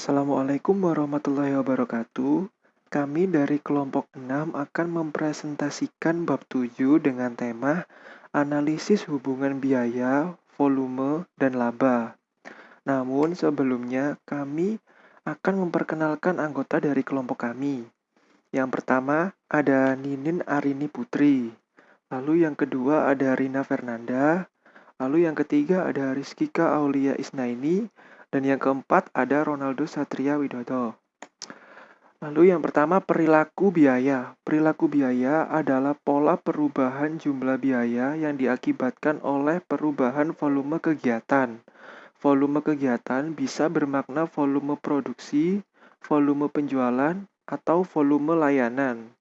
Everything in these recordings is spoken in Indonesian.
Assalamualaikum warahmatullahi wabarakatuh. Kami dari kelompok 6 akan mempresentasikan bab 7 dengan tema analisis hubungan biaya, volume, dan laba. Namun sebelumnya kami akan memperkenalkan anggota dari kelompok kami. Yang pertama ada Ninin Arini Putri. Lalu yang kedua ada Rina Fernanda. Lalu yang ketiga ada Rizkika Aulia Isnaini. Dan yang keempat ada Ronaldo Satria Widodo. Lalu yang pertama perilaku biaya. Perilaku biaya adalah pola perubahan jumlah biaya yang diakibatkan oleh perubahan volume kegiatan. Volume kegiatan bisa bermakna volume produksi, volume penjualan, atau volume layanan.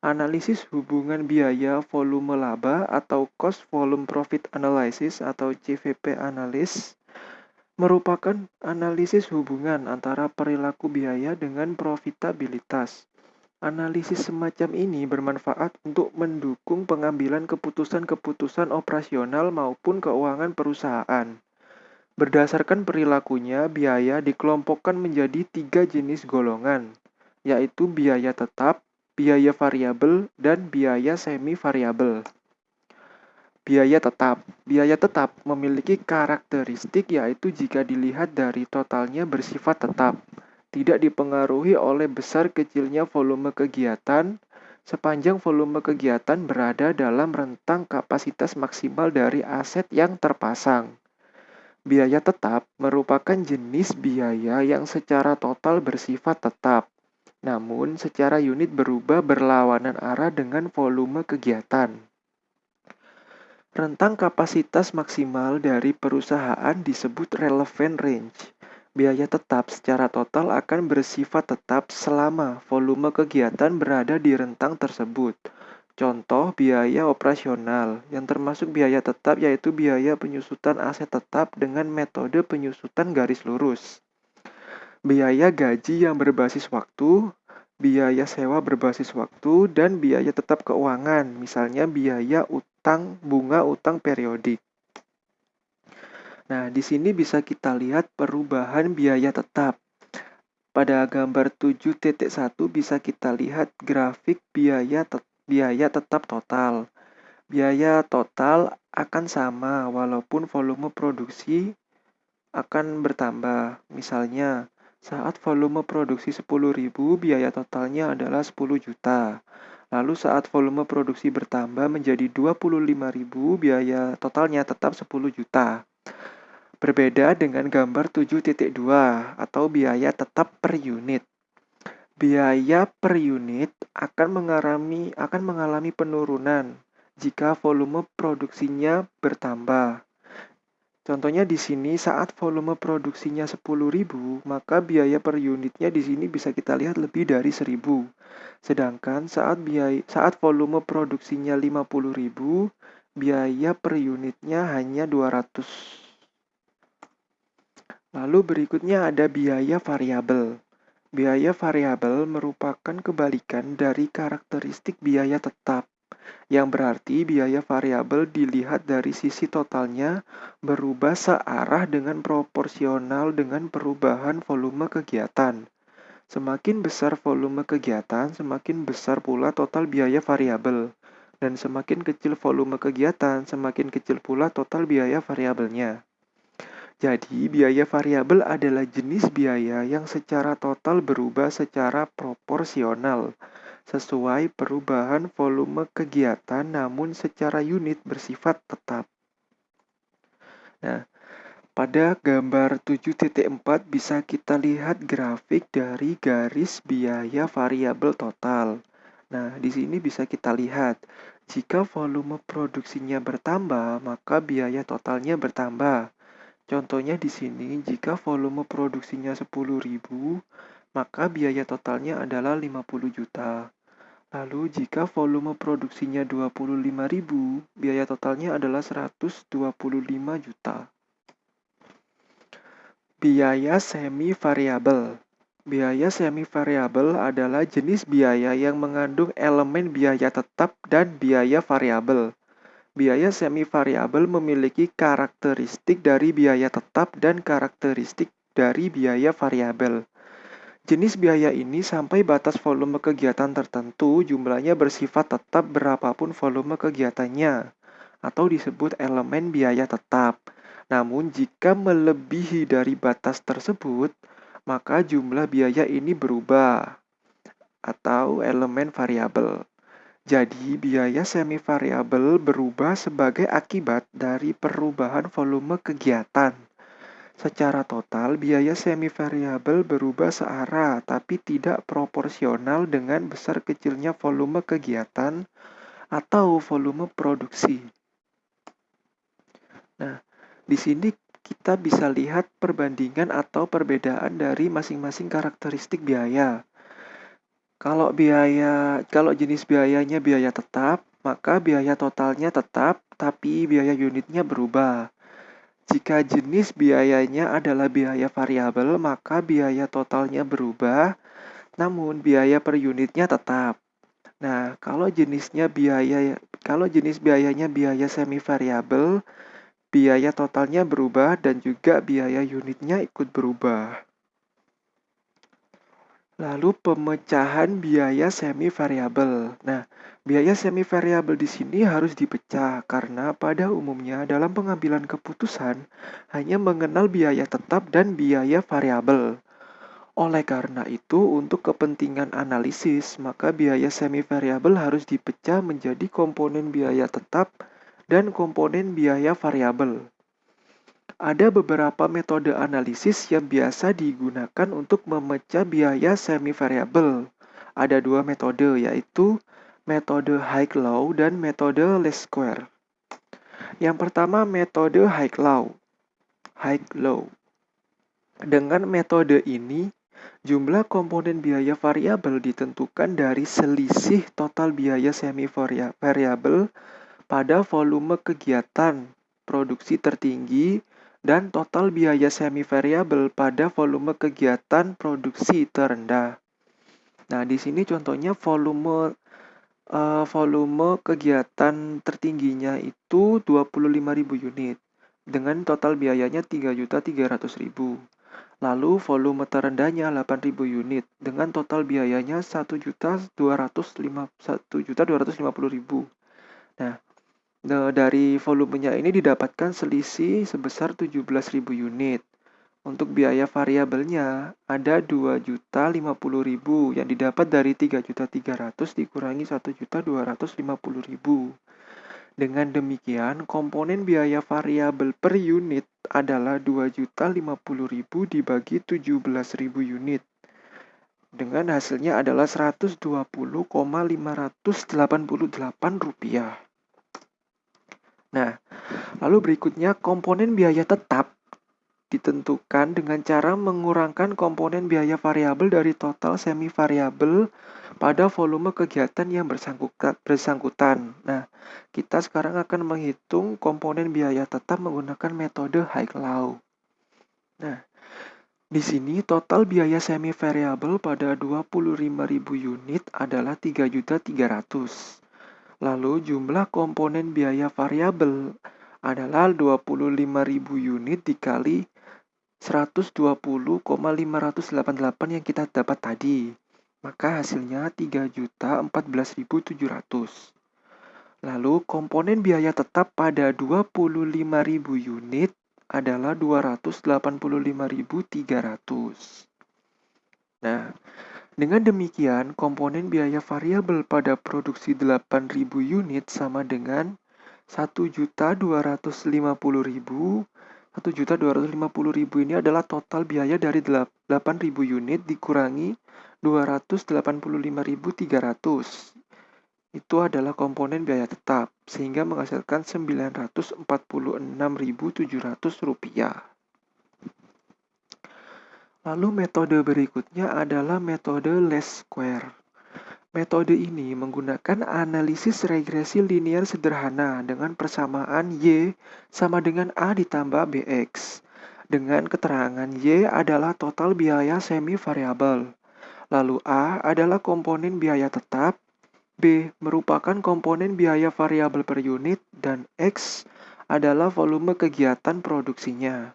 Analisis hubungan biaya volume laba atau cost volume profit analysis atau CVP analysis merupakan analisis hubungan antara perilaku biaya dengan profitabilitas. Analisis semacam ini bermanfaat untuk mendukung pengambilan keputusan-keputusan operasional maupun keuangan perusahaan. Berdasarkan perilakunya, biaya dikelompokkan menjadi 3 jenis golongan, yaitu biaya tetap, biaya variabel, dan biaya semi-variabel. Biaya tetap memiliki karakteristik yaitu jika dilihat dari totalnya bersifat tetap, tidak dipengaruhi oleh besar kecilnya volume kegiatan, sepanjang volume kegiatan berada dalam rentang kapasitas maksimal dari aset yang terpasang. Biaya tetap merupakan jenis biaya yang secara total bersifat tetap, namun secara unit berubah berlawanan arah dengan volume kegiatan. Rentang kapasitas maksimal dari perusahaan disebut relevant range. Biaya tetap secara total akan bersifat tetap selama volume kegiatan berada di rentang tersebut. Contoh biaya operasional yang termasuk biaya tetap yaitu biaya penyusutan aset tetap dengan metode penyusutan garis lurus. Biaya gaji yang berbasis waktu, biaya sewa berbasis waktu, dan biaya tetap keuangan, misalnya biaya bunga utang periodik. Nah, di sini bisa kita lihat perubahan biaya tetap. Pada gambar 7.1 bisa kita lihat grafik biaya tetap total. Biaya total akan sama walaupun volume produksi akan bertambah. Misalnya, saat volume produksi 10.000, biaya totalnya adalah 10 juta. Lalu saat volume produksi bertambah menjadi 25.000, biaya totalnya tetap 10 juta. Berbeda dengan gambar 7.2 atau biaya tetap per unit. Biaya per unit akan mengalami penurunan jika volume produksinya bertambah. Contohnya di sini saat volume produksinya 10.000, maka biaya per unitnya di sini bisa kita lihat lebih dari 1.000. Sedangkan saat volume produksinya 50.000, biaya per unitnya hanya 200. Lalu berikutnya ada biaya variabel. Biaya variabel merupakan kebalikan dari karakteristik biaya tetap, yang berarti biaya variabel dilihat dari sisi totalnya berubah searah dengan proporsional dengan perubahan volume kegiatan. Semakin besar volume kegiatan, semakin besar pula total biaya variabel. Dan semakin kecil volume kegiatan, semakin kecil pula total biaya variabelnya. Jadi, biaya variabel adalah jenis biaya yang secara total berubah secara proporsional sesuai perubahan volume kegiatan namun secara unit bersifat tetap. Nah, pada gambar 7.4 bisa kita lihat grafik dari garis biaya variabel total. Nah, di sini bisa kita lihat, jika volume produksinya bertambah, maka biaya totalnya bertambah. Contohnya di sini, jika volume produksinya 10.000, maka biaya totalnya adalah 50 juta. Lalu jika volume produksinya 25.000, biaya totalnya adalah 125 juta. Biaya semi variabel. Biaya semi variabel adalah jenis biaya yang mengandung elemen biaya tetap dan biaya variabel. Biaya semi variabel memiliki karakteristik dari biaya tetap dan karakteristik dari biaya variabel. Jenis biaya ini sampai batas volume kegiatan tertentu, jumlahnya bersifat tetap berapapun volume kegiatannya, atau disebut elemen biaya tetap. Namun, jika melebihi dari batas tersebut, maka jumlah biaya ini berubah, atau elemen variabel. Jadi, biaya semi variabel berubah sebagai akibat dari perubahan volume kegiatan. Secara total, biaya semi variabel berubah searah tapi tidak proporsional dengan besar kecilnya volume kegiatan atau volume produksi. Nah, di sini kita bisa lihat perbandingan atau perbedaan dari masing-masing karakteristik biaya. Kalau jenis biayanya biaya tetap, maka biaya totalnya tetap, tapi biaya unitnya berubah. Jika jenis biayanya adalah biaya variabel, maka biaya totalnya berubah, namun biaya per unitnya tetap. Nah, kalau jenis biayanya biaya semi variabel, biaya totalnya berubah dan juga biaya unitnya ikut berubah. Lalu pemecahan biaya semi variabel. Nah, biaya semi variabel di sini harus dipecah karena pada umumnya dalam pengambilan keputusan hanya mengenal biaya tetap dan biaya variabel. Oleh karena itu, untuk kepentingan analisis, maka biaya semi variabel harus dipecah menjadi komponen biaya tetap dan komponen biaya variabel. Ada beberapa metode analisis yang biasa digunakan untuk memecah biaya semi variabel. Ada dua metode, yaitu metode High-Low dan metode Least Square. Yang pertama, metode High-Low. Dengan metode ini, jumlah komponen biaya variabel ditentukan dari selisih total biaya semi variabel pada volume kegiatan produksi tertinggi dan total biaya semi variabel pada volume kegiatan produksi terendah. Nah, di sini contohnya volume kegiatan tertingginya itu 25.000 unit dengan total biayanya 3.300.000. Lalu volume terendahnya 8.000 unit dengan total biayanya 1.250.000. Nah, dari volumenya ini didapatkan selisih sebesar 17.000 unit. Untuk biaya variabelnya ada 2.050.000 yang didapat dari 3.300.000 dikurangi 1.250.000. Dengan demikian, komponen biaya variabel per unit adalah 2.050.000 dibagi 17.000 unit. Dengan hasilnya adalah Rp120,588. Nah, lalu berikutnya komponen biaya tetap ditentukan dengan cara mengurangkan komponen biaya variabel dari total semi variabel pada volume kegiatan yang bersangkutan. Nah, kita sekarang akan menghitung komponen biaya tetap menggunakan metode High-Low. Nah, di sini total biaya semi variabel pada 25.000 unit adalah 3.300.000. Lalu jumlah komponen biaya variabel adalah 25.000 unit dikali 120,588 yang kita dapat tadi. Maka hasilnya 3.014.700. Lalu komponen biaya tetap pada 25.000 unit adalah 285.300. Nah, dengan demikian, komponen biaya variabel pada produksi 8.000 unit sama dengan 1.250.000. 1.250.000 ini adalah total biaya dari 8.000 unit dikurangi 285.300. Itu adalah komponen biaya tetap, sehingga menghasilkan Rp946.700. Lalu metode berikutnya adalah metode Least Square. Metode ini menggunakan analisis regresi linear sederhana dengan persamaan Y sama dengan A ditambah BX. Dengan keterangan Y adalah total biaya semi variabel. Lalu A adalah komponen biaya tetap, B merupakan komponen biaya variabel per unit, dan X adalah volume kegiatan produksinya.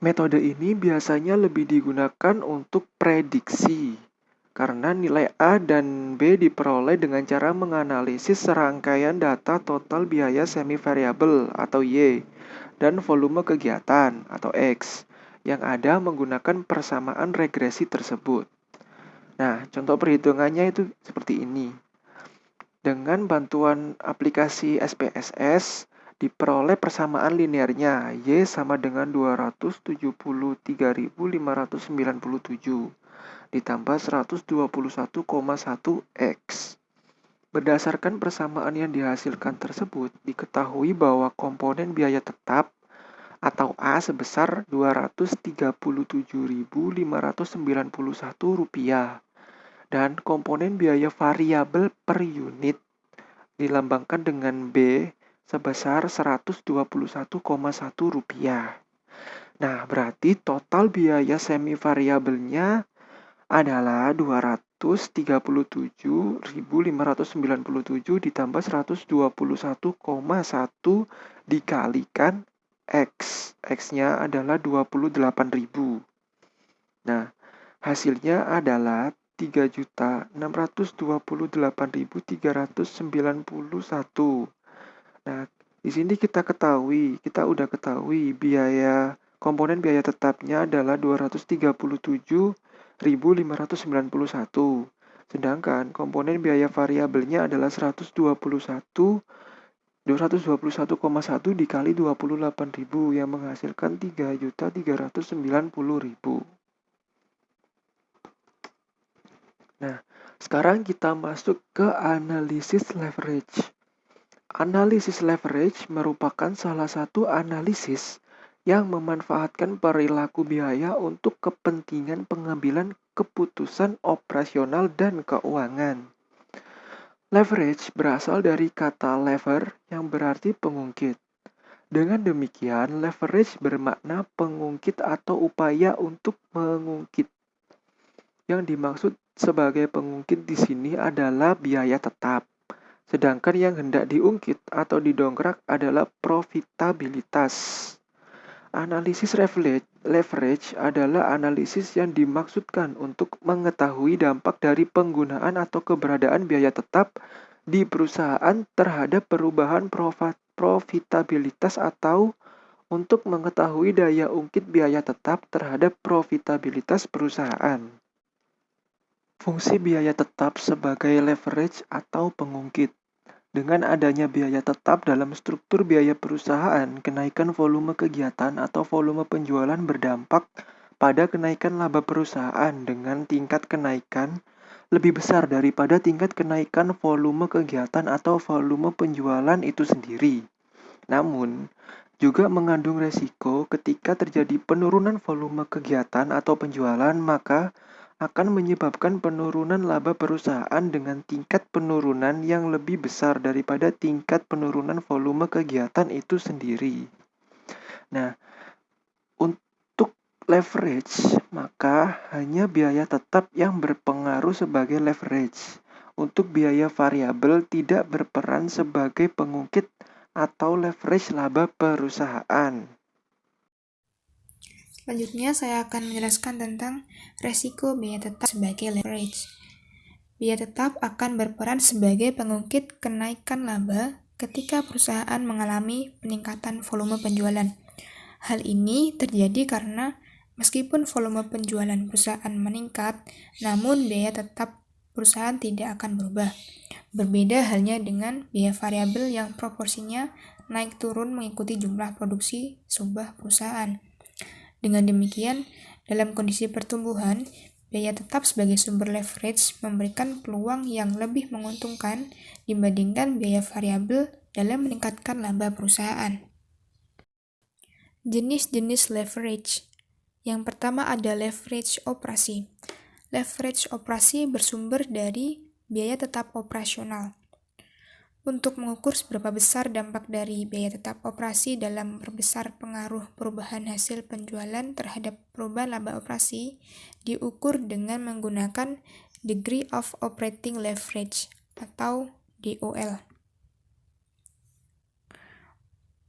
Metode ini biasanya lebih digunakan untuk prediksi, karena nilai A dan B diperoleh dengan cara menganalisis serangkaian data total biaya semi-variabel atau Y dan volume kegiatan atau X yang ada menggunakan persamaan regresi tersebut. Nah, contoh perhitungannya itu seperti ini. Dengan bantuan aplikasi SPSS, diperoleh persamaan linearnya Y sama dengan 273.597 ditambah 121,1 X. Berdasarkan persamaan yang dihasilkan tersebut, diketahui bahwa komponen biaya tetap atau A sebesar Rp237.591 dan komponen biaya variabel per unit dilambangkan dengan B sebesar Rp121,1. Nah, berarti total biaya semi variabelnya adalah 237.597 ditambah 121,1 dikalikan X. X-nya adalah 28.000. Nah, hasilnya adalah 3.628.391. Nah, di sini kita udah ketahui komponen biaya tetapnya adalah 237.591. Sedangkan komponen biaya variabelnya adalah 221,1 dikali 28.000 yang menghasilkan 3.390.000. Nah, sekarang kita masuk ke analisis leverage. Analisis leverage merupakan salah satu analisis yang memanfaatkan perilaku biaya untuk kepentingan pengambilan keputusan operasional dan keuangan. Leverage berasal dari kata lever yang berarti pengungkit. Dengan demikian, leverage bermakna pengungkit atau upaya untuk mengungkit. Yang dimaksud sebagai pengungkit di sini adalah biaya tetap. Sedangkan yang hendak diungkit atau didongkrak adalah profitabilitas. Analisis leverage adalah analisis yang dimaksudkan untuk mengetahui dampak dari penggunaan atau keberadaan biaya tetap di perusahaan terhadap perubahan profitabilitas atau untuk mengetahui daya ungkit biaya tetap terhadap profitabilitas perusahaan. Fungsi biaya tetap sebagai leverage atau pengungkit. Dengan adanya biaya tetap dalam struktur biaya perusahaan, kenaikan volume kegiatan atau volume penjualan berdampak pada kenaikan laba perusahaan dengan tingkat kenaikan lebih besar daripada tingkat kenaikan volume kegiatan atau volume penjualan itu sendiri. Namun, juga mengandung resiko ketika terjadi penurunan volume kegiatan atau penjualan, maka akan menyebabkan penurunan laba perusahaan dengan tingkat penurunan yang lebih besar daripada tingkat penurunan volume kegiatan itu sendiri. Nah, untuk leverage, maka hanya biaya tetap yang berpengaruh sebagai leverage. Untuk biaya variabel tidak berperan sebagai pengungkit atau leverage laba perusahaan. Selanjutnya, saya akan menjelaskan tentang resiko biaya tetap sebagai leverage. Biaya tetap akan berperan sebagai pengungkit kenaikan laba ketika perusahaan mengalami peningkatan volume penjualan. Hal ini terjadi karena meskipun volume penjualan perusahaan meningkat, namun biaya tetap perusahaan tidak akan berubah. Berbeda halnya dengan biaya variabel yang proporsinya naik turun mengikuti jumlah produksi sebuah perusahaan. Dengan demikian, dalam kondisi pertumbuhan, biaya tetap sebagai sumber leverage memberikan peluang yang lebih menguntungkan dibandingkan biaya variabel dalam meningkatkan laba perusahaan. Jenis-jenis leverage. Yang pertama ada leverage operasi. Leverage operasi bersumber dari biaya tetap operasional. Untuk mengukur seberapa besar dampak dari biaya tetap operasi dalam memperbesar pengaruh perubahan hasil penjualan terhadap perubahan laba operasi, diukur dengan menggunakan Degree of Operating Leverage atau DOL.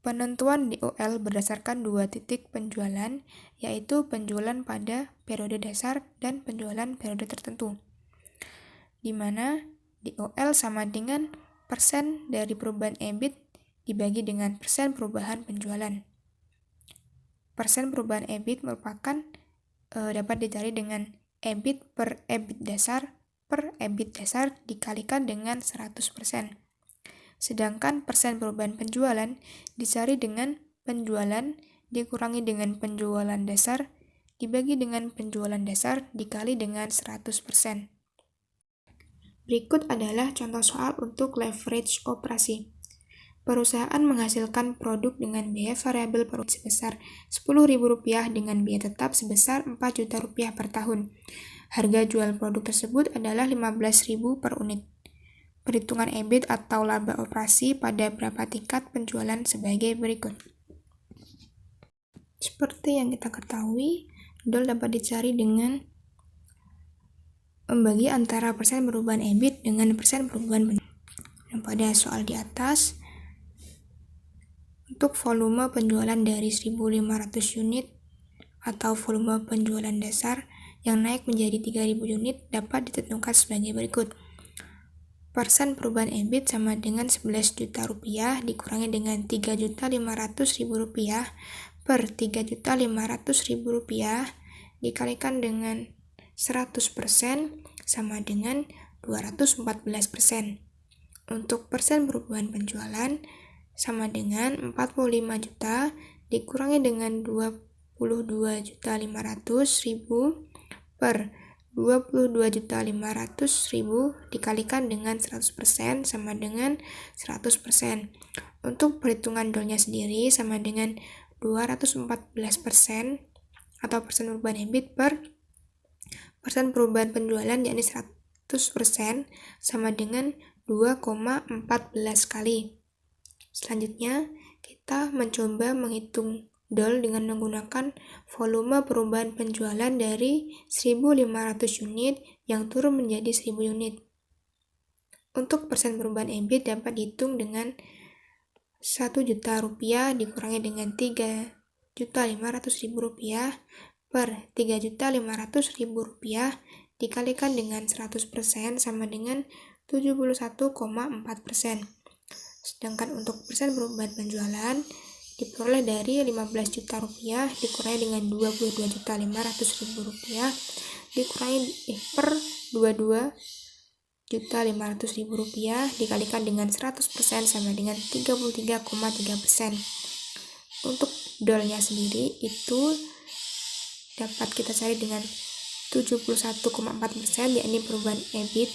Penentuan DOL berdasarkan dua titik penjualan, yaitu penjualan pada periode dasar dan penjualan periode tertentu, di mana DOL sama dengan persen dari perubahan EBIT dibagi dengan persen perubahan penjualan. Persen perubahan EBIT merupakan dapat dicari dengan EBIT per EBIT dasar dikalikan dengan 100%. Sedangkan persen perubahan penjualan dicari dengan penjualan dikurangi dengan penjualan dasar dibagi dengan penjualan dasar dikali dengan 100%. Berikut adalah contoh soal untuk leverage operasi. Perusahaan menghasilkan produk dengan biaya variabel per unit sebesar Rp10.000 dengan biaya tetap sebesar Rp4 juta per tahun. Harga jual produk tersebut adalah Rp15.000 per unit. Perhitungan EBIT atau laba operasi pada berapa tingkat penjualan sebagai berikut. Seperti yang kita ketahui, DOL dapat dicari dengan membagi antara persen perubahan EBIT dengan persen perubahan penjualan. Dan pada soal di atas, untuk volume penjualan dari 1.500 unit atau volume penjualan dasar yang naik menjadi 3.000 unit dapat ditentukan sebagai berikut. Persen perubahan EBIT sama dengan Rp11 juta dikurangi dengan Rp3.500.000 per Rp3.500.000 dikalikan dengan 100% sama dengan 214%. Untuk persen perubahan penjualan sama dengan 45 juta dikurangi dengan 22.500.000 per Rp22.500.000 dikalikan dengan 100% sama dengan 100%. Untuk perhitungan DOL-nya sendiri sama dengan 214% atau persen perubahan EBIT per persen perubahan penjualan yakni 100% sama dengan 2,14 kali. Selanjutnya, kita mencoba menghitung DOL dengan menggunakan volume perubahan penjualan dari 1.500 unit yang turun menjadi 1.000 unit. Untuk persen perubahan EBIT dapat dihitung dengan Rp1 juta dikurangi dengan Rp3.500.000 per Rp3.500.000 dikalikan dengan 100% sama dengan 71,4%. Sedangkan untuk persen perubahan penjualan diperoleh dari Rp15 juta dikurangi dengan Rp22.500.000 dikurangi per Rp22.500.000 dikalikan dengan 100% sama dengan 33,3%. Untuk DOL-nya sendiri itu dapat kita cari dengan 71,4% yakni perubahan EBIT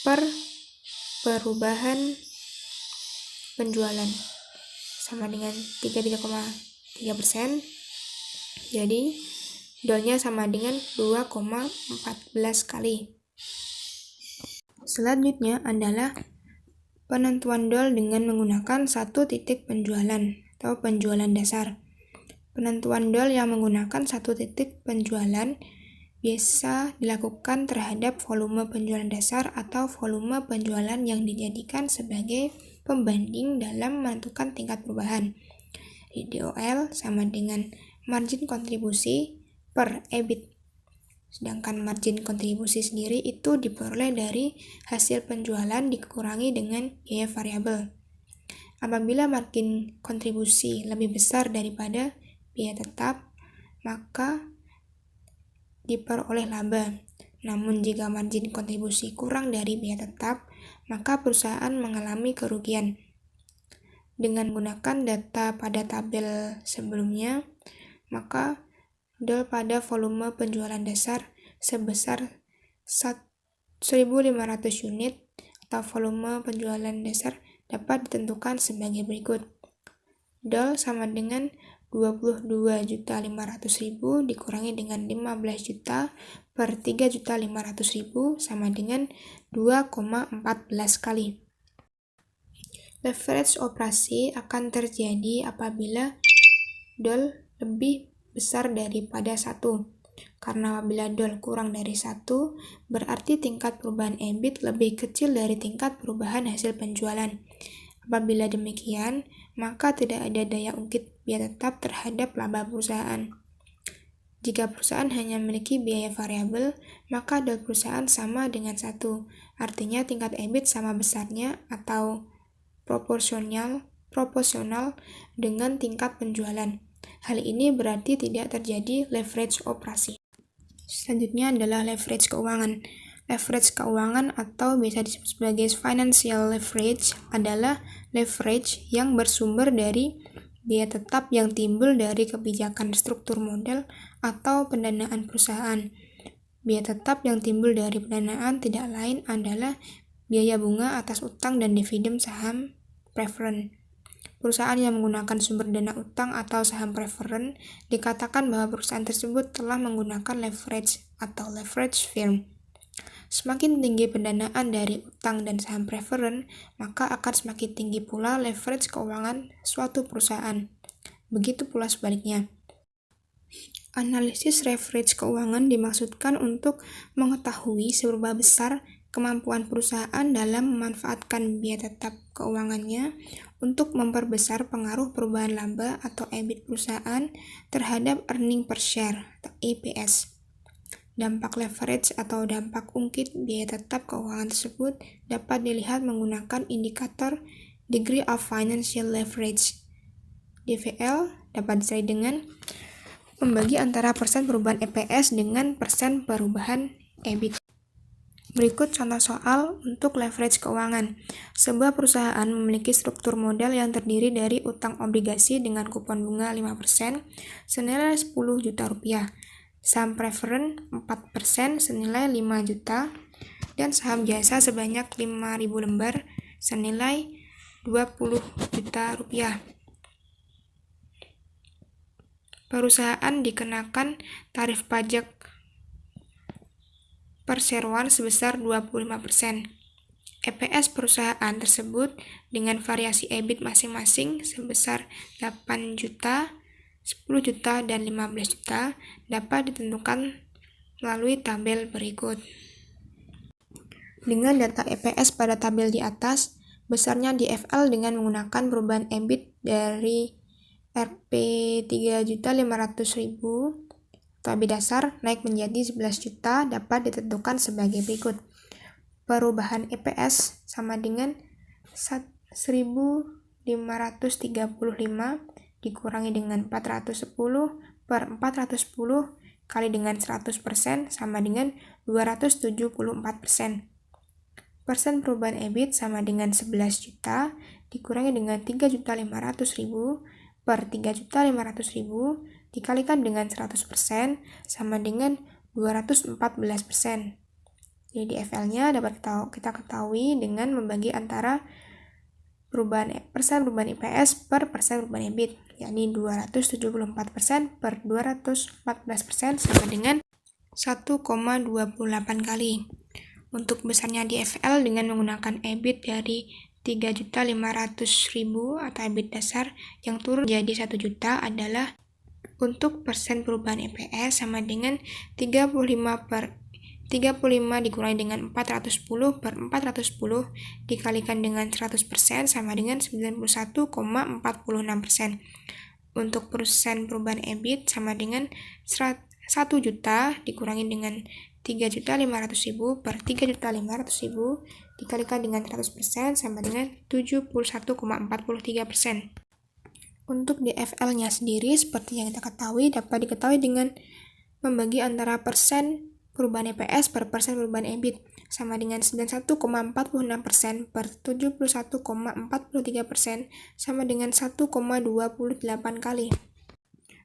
per perubahan penjualan sama dengan 33,3%. Jadi DOL-nya sama dengan 2,14 kali. Selanjutnya adalah penentuan DOL dengan menggunakan satu titik penjualan atau penjualan dasar. Penentuan DOL yang menggunakan satu titik penjualan biasa dilakukan terhadap volume penjualan dasar atau volume penjualan yang dijadikan sebagai pembanding dalam menentukan tingkat perubahan. DOL sama dengan margin kontribusi per EBIT. Sedangkan margin kontribusi sendiri itu diperoleh dari hasil penjualan dikurangi dengan biaya variabel. Apabila margin kontribusi lebih besar daripada biaya tetap, maka diperoleh laba. Namun jika margin kontribusi kurang dari biaya tetap, maka perusahaan mengalami kerugian. Dengan menggunakan data pada tabel sebelumnya, maka DOL pada volume penjualan dasar sebesar 1.500 unit atau volume penjualan dasar dapat ditentukan sebagai berikut. DOL sama dengan Rp22.500.000 dikurangi dengan 15 juta per Rp3.500.000 sama dengan 2,14 kali. Leverage operasi akan terjadi apabila DOL lebih besar daripada 1. Karena apabila DOL kurang dari 1, berarti tingkat perubahan EBIT lebih kecil dari tingkat perubahan hasil penjualan. Apabila demikian, maka tidak ada daya ungkit biaya tetap terhadap laba perusahaan. Jika perusahaan hanya memiliki biaya variabel, maka DOL perusahaan sama dengan 1, artinya tingkat EBIT sama besarnya atau proporsional dengan tingkat penjualan. Hal ini berarti tidak terjadi leverage operasi. Selanjutnya adalah leverage keuangan. Leverage keuangan atau biasa disebut sebagai financial leverage adalah leverage yang bersumber dari biaya tetap yang timbul dari kebijakan struktur modal atau pendanaan perusahaan. Biaya tetap yang timbul dari pendanaan tidak lain adalah biaya bunga atas utang dan dividen saham preferen. Perusahaan yang menggunakan sumber dana utang atau saham preferen dikatakan bahwa perusahaan tersebut telah menggunakan leverage atau leverage firm. Semakin tinggi pendanaan dari utang dan saham preferen, maka akan semakin tinggi pula leverage keuangan suatu perusahaan. Begitu pula sebaliknya. Analisis leverage keuangan dimaksudkan untuk mengetahui seberapa besar kemampuan perusahaan dalam memanfaatkan biaya tetap keuangannya untuk memperbesar pengaruh perubahan laba atau EBIT perusahaan terhadap earning per share atau EPS. Dampak leverage atau dampak ungkit biaya tetap keuangan tersebut dapat dilihat menggunakan indikator Degree of Financial Leverage. DVL dapat dicari dengan membagi antara persen perubahan EPS dengan persen perubahan EBIT. Berikut contoh soal untuk leverage keuangan. Sebuah perusahaan memiliki struktur modal yang terdiri dari utang obligasi dengan kupon bunga 5% senilai 10 juta rupiah, saham preferen 4% senilai 5 juta, dan saham jasa sebanyak 5.000 lembar senilai 20 juta rupiah. Perusahaan dikenakan tarif pajak perseroan sebesar 25%. EPS perusahaan tersebut dengan variasi EBIT masing-masing sebesar 8 juta, 10 juta, dan 15 juta dapat ditentukan melalui tabel berikut. Dengan data EPS pada tabel di atas, besarnya DFL dengan menggunakan perubahan EBIT dari Rp3.500.000 atau EBIT dasar naik menjadi 11 juta dapat ditentukan sebagai berikut. Perubahan EPS sama dengan 1.535 dikurangi dengan 410 per 410 kali dengan 100% sama dengan 274%. Persen perubahan EBIT sama dengan 11 juta dikurangi dengan 3.500.000 per 3.500.000 dikalikan dengan 100% sama dengan 214%. Jadi DFL-nya dapat kita ketahui dengan membagi antara persen perubahan EPS per persen perubahan EBIT, yakni 274% per 214% sama dengan 1,28 kali. Untuk besarnya DFL dengan menggunakan EBIT dari 3.500.000 atau EBIT dasar yang turun jadi 1 juta adalah untuk persen perubahan EPS sama dengan 35 dikurangi dengan 410 per 410 dikalikan dengan 100% sama dengan 91,46%. Untuk persen perubahan EBIT sama dengan 1 juta dikurangi dengan 3.500.000 per 3.500.000 dikalikan dengan 100% sama dengan 71,43%. Untuk DFL-nya sendiri seperti yang kita ketahui dapat diketahui dengan membagi antara persen perubahan EPS per persen perubahan EBIT sama dengan 91,46% per 71,43% sama dengan 1,28 kali.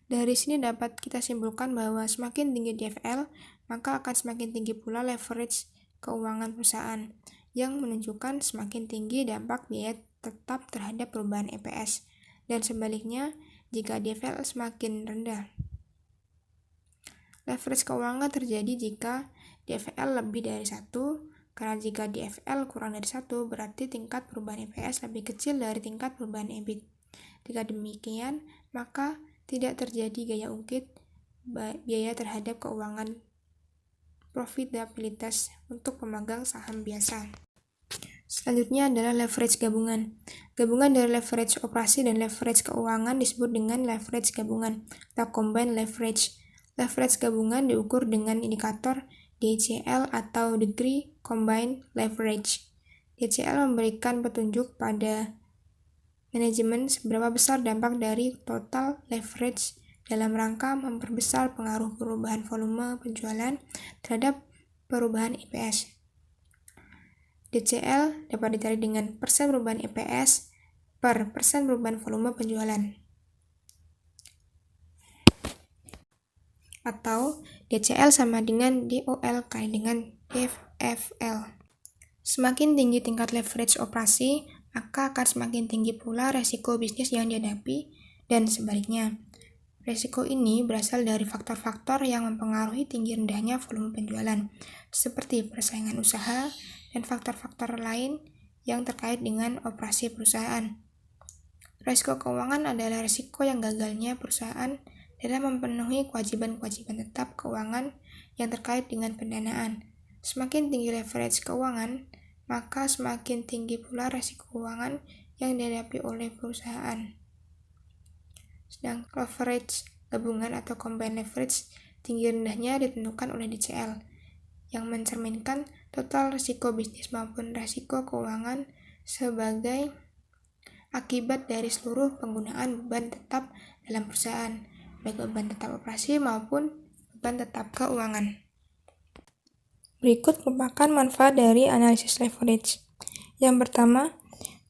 Dari sini dapat kita simpulkan bahwa semakin tinggi DFL, maka akan semakin tinggi pula leverage keuangan perusahaan, yang menunjukkan semakin tinggi dampak biaya tetap terhadap perubahan EPS, dan sebaliknya jika DFL semakin rendah. Leverage keuangan terjadi jika DFL lebih dari 1, karena jika DFL kurang dari 1 berarti tingkat perubahan EPS lebih kecil dari tingkat perubahan EBIT. Jika demikian, maka tidak terjadi gaya ungkit biaya terhadap keuangan profitabilitas untuk pemegang saham biasa. Selanjutnya adalah leverage gabungan. Gabungan dari leverage operasi dan leverage keuangan disebut dengan leverage gabungan atau combined leverage. Leverage gabungan diukur dengan indikator DCL atau Degree Combined Leverage. DCL memberikan petunjuk pada manajemen seberapa besar dampak dari total leverage dalam rangka memperbesar pengaruh perubahan volume penjualan terhadap perubahan EPS. DCL dapat dicari dengan persen perubahan EPS per persen perubahan volume penjualan. Atau DCL sama dengan DOL kali dengan FFL. Semakin tinggi tingkat leverage operasi, maka akan semakin tinggi pula resiko bisnis yang dihadapi dan sebaliknya. Resiko ini berasal dari faktor-faktor yang mempengaruhi tinggi rendahnya volume penjualan, seperti persaingan usaha dan faktor-faktor lain yang terkait dengan operasi perusahaan. Resiko keuangan adalah resiko yang gagalnya perusahaan dalam memenuhi kewajiban-kewajiban tetap keuangan yang terkait dengan pendanaan. Semakin tinggi leverage keuangan, maka semakin tinggi pula resiko keuangan yang dihadapi oleh perusahaan. Sedang leverage gabungan atau combined leverage tinggi rendahnya ditentukan oleh DCL yang mencerminkan total risiko bisnis maupun risiko keuangan sebagai akibat dari seluruh penggunaan beban tetap dalam perusahaan, baik beban tetap operasi maupun beban tetap keuangan. Berikut merupakan manfaat dari analisis leverage. Yang pertama,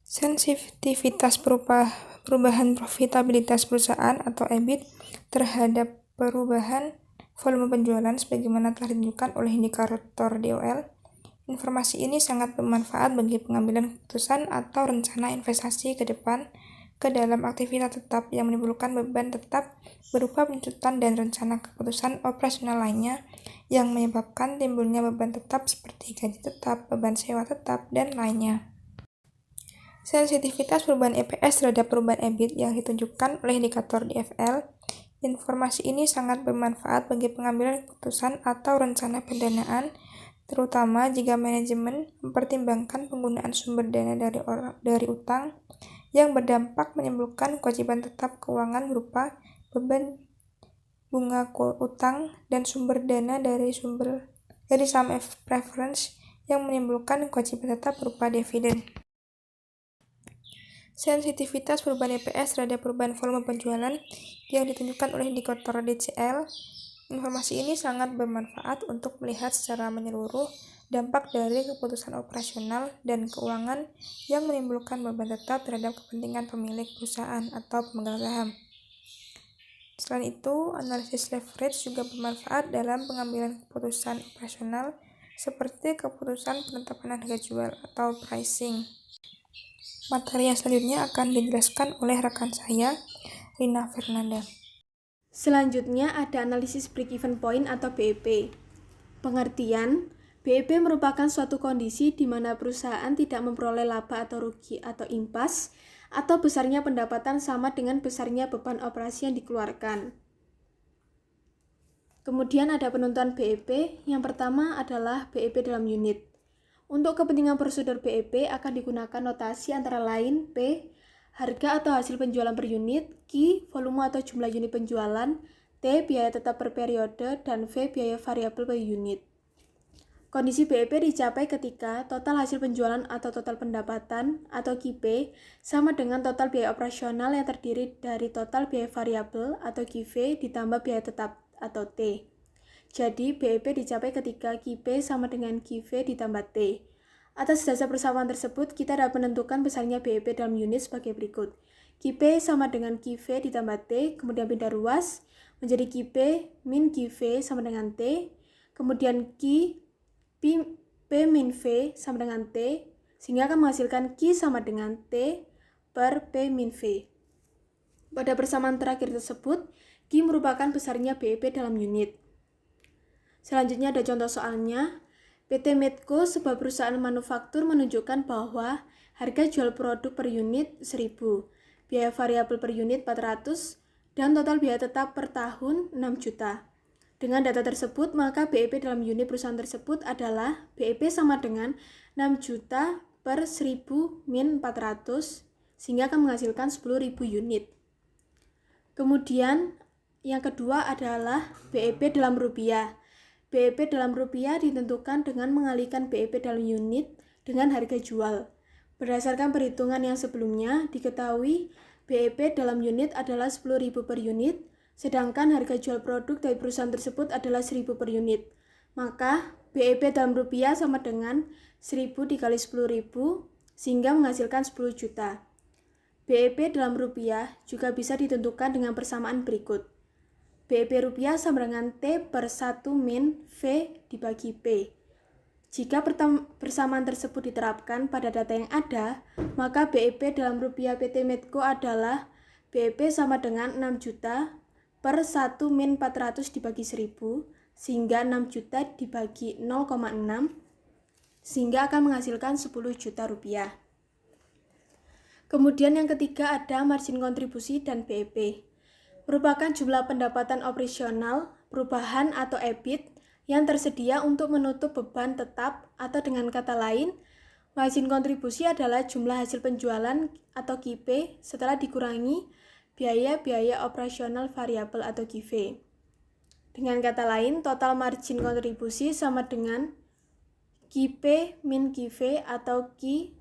sensitivitas perubahan profitabilitas perusahaan atau EBIT terhadap perubahan volume penjualan sebagaimana telah ditunjukkan oleh indikator DOL. Informasi ini sangat bermanfaat bagi pengambilan keputusan atau rencana investasi ke depan ke dalam aktivitas tetap yang menimbulkan beban tetap berupa penuntutan dan rencana keputusan operasional lainnya yang menyebabkan timbulnya beban tetap seperti gaji tetap, beban sewa tetap, dan lainnya. Sensitivitas perubahan EPS terhadap perubahan EBIT yang ditunjukkan oleh indikator DFL. Informasi ini sangat bermanfaat bagi pengambilan keputusan atau rencana pendanaan, terutama jika manajemen mempertimbangkan penggunaan sumber dana dari utang yang berdampak menimbulkan kewajiban tetap keuangan berupa beban bunga utang dan sumber dana dari sum preference yang menimbulkan kewajiban tetap berupa dividen. Sensitivitas perubahan EPS terhadap perubahan volume penjualan yang ditunjukkan oleh indikator DCL. Informasi ini sangat bermanfaat untuk melihat secara menyeluruh dampak dari keputusan operasional dan keuangan yang menimbulkan beban tetap terhadap kepentingan pemilik perusahaan atau pemegang saham. Selain itu, analisis leverage juga bermanfaat dalam pengambilan keputusan operasional seperti keputusan penetapan harga jual atau pricing. Materi yang selanjutnya akan dijelaskan oleh rekan saya, Rina Fernanda. Selanjutnya ada analisis break-even point atau BEP. Pengertian, BEP merupakan suatu kondisi di mana perusahaan tidak memperoleh laba atau rugi atau impas, atau besarnya pendapatan sama dengan besarnya beban operasi yang dikeluarkan. Kemudian ada penentuan BEP, yang pertama adalah BEP dalam unit. Untuk kepentingan prosedur BEP akan digunakan notasi antara lain P, harga atau hasil penjualan per unit, Q, volume atau jumlah unit penjualan, T, biaya tetap per periode, dan V, biaya variabel per unit. Kondisi BEP dicapai ketika total hasil penjualan atau total pendapatan atau QP sama dengan total biaya operasional yang terdiri dari total biaya variabel atau QV ditambah biaya tetap atau T. Jadi, BEP dicapai ketika QP sama dengan QV ditambah T. Atas dasar persamaan tersebut, kita dapat menentukan besarnya BEP dalam unit sebagai berikut. QP sama dengan QV ditambah T, kemudian pindah ruas, menjadi QP min QV sama dengan T, kemudian P min V sama dengan T, sehingga akan menghasilkan Q sama dengan T per P min V. Pada persamaan terakhir tersebut, Q merupakan besarnya BEP dalam unit. Selanjutnya ada contoh soalnya. PT Medco, sebuah perusahaan manufaktur, menunjukkan bahwa harga jual produk per unit 1.000, biaya variabel per unit 400, dan total biaya tetap per tahun 6 juta. Dengan data tersebut, maka BEP dalam unit perusahaan tersebut adalah BEP sama dengan 6 juta per 1000 min 400 sehingga akan menghasilkan 10.000 unit. Kemudian yang kedua adalah BEP dalam rupiah. BEP dalam rupiah ditentukan dengan mengalihkan BEP dalam unit dengan harga jual. Berdasarkan perhitungan yang sebelumnya, diketahui BEP dalam unit adalah 10.000 per unit, sedangkan harga jual produk dari perusahaan tersebut adalah 1.000 per unit. Maka BEP dalam rupiah sama dengan 1.000 dikali 10.000 sehingga menghasilkan 10 juta. BEP dalam rupiah juga bisa ditentukan dengan persamaan berikut. BEP rupiah sama dengan T per 1 min V dibagi P. Jika persamaan tersebut diterapkan pada data yang ada, maka BEP dalam rupiah PT Medco adalah BEP sama dengan 6 juta per 1 min 400 dibagi 1000, sehingga 6 juta dibagi 0,6, sehingga akan menghasilkan 10 juta rupiah. Kemudian yang ketiga ada margin kontribusi dan BEP. Merupakan jumlah pendapatan operasional, perubahan atau EBIT yang tersedia untuk menutup beban tetap, atau dengan kata lain, margin kontribusi adalah jumlah hasil penjualan atau KIP setelah dikurangi biaya-biaya operasional variabel atau GV. Dengan kata lain, total margin kontribusi sama dengan KIP min GV atau Q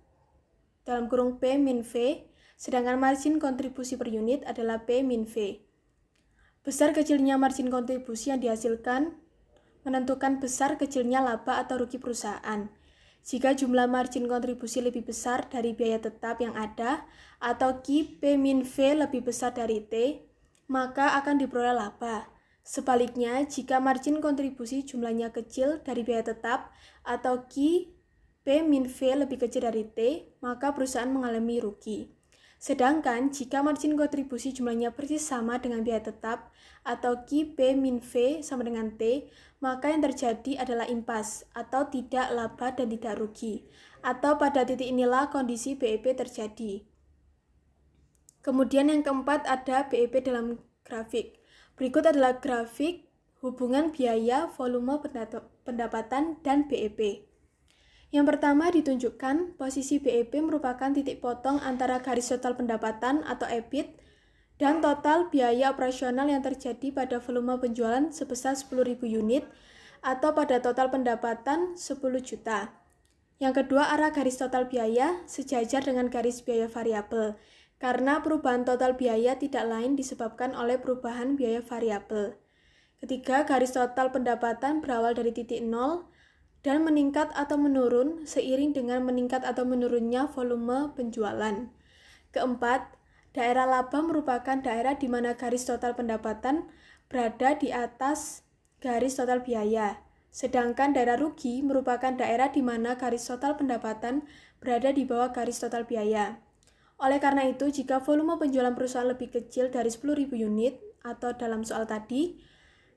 dalam kurung P min V, sedangkan margin kontribusi per unit adalah P min V. Besar kecilnya margin kontribusi yang dihasilkan menentukan besar kecilnya laba atau rugi perusahaan. Jika jumlah margin kontribusi lebih besar dari biaya tetap yang ada atau Q P min V lebih besar dari T, maka akan diperoleh laba. Sebaliknya, jika margin kontribusi jumlahnya kecil dari biaya tetap atau Q P min V lebih kecil dari T, maka perusahaan mengalami rugi. Sedangkan jika margin kontribusi jumlahnya persis sama dengan biaya tetap atau Q P min V sama dengan T, maka yang terjadi adalah impas atau tidak laba dan tidak rugi. Atau pada titik inilah kondisi BEP terjadi. Kemudian yang keempat ada BEP dalam grafik. Berikut adalah grafik hubungan biaya, volume pendapatan, dan BEP. Yang pertama ditunjukkan posisi BEP merupakan titik potong antara garis total pendapatan atau EBIT dan total biaya operasional yang terjadi pada volume penjualan sebesar 10.000 unit atau pada total pendapatan 10 juta. Yang kedua, arah garis total biaya sejajar dengan garis biaya variabel karena perubahan total biaya tidak lain disebabkan oleh perubahan biaya variabel. Ketiga, garis total pendapatan berawal dari titik 0 dan meningkat atau menurun seiring dengan meningkat atau menurunnya volume penjualan. Keempat, daerah laba merupakan daerah di mana garis total pendapatan berada di atas garis total biaya, sedangkan daerah rugi merupakan daerah di mana garis total pendapatan berada di bawah garis total biaya. Oleh karena itu, jika volume penjualan perusahaan lebih kecil dari 10.000 unit atau dalam soal tadi,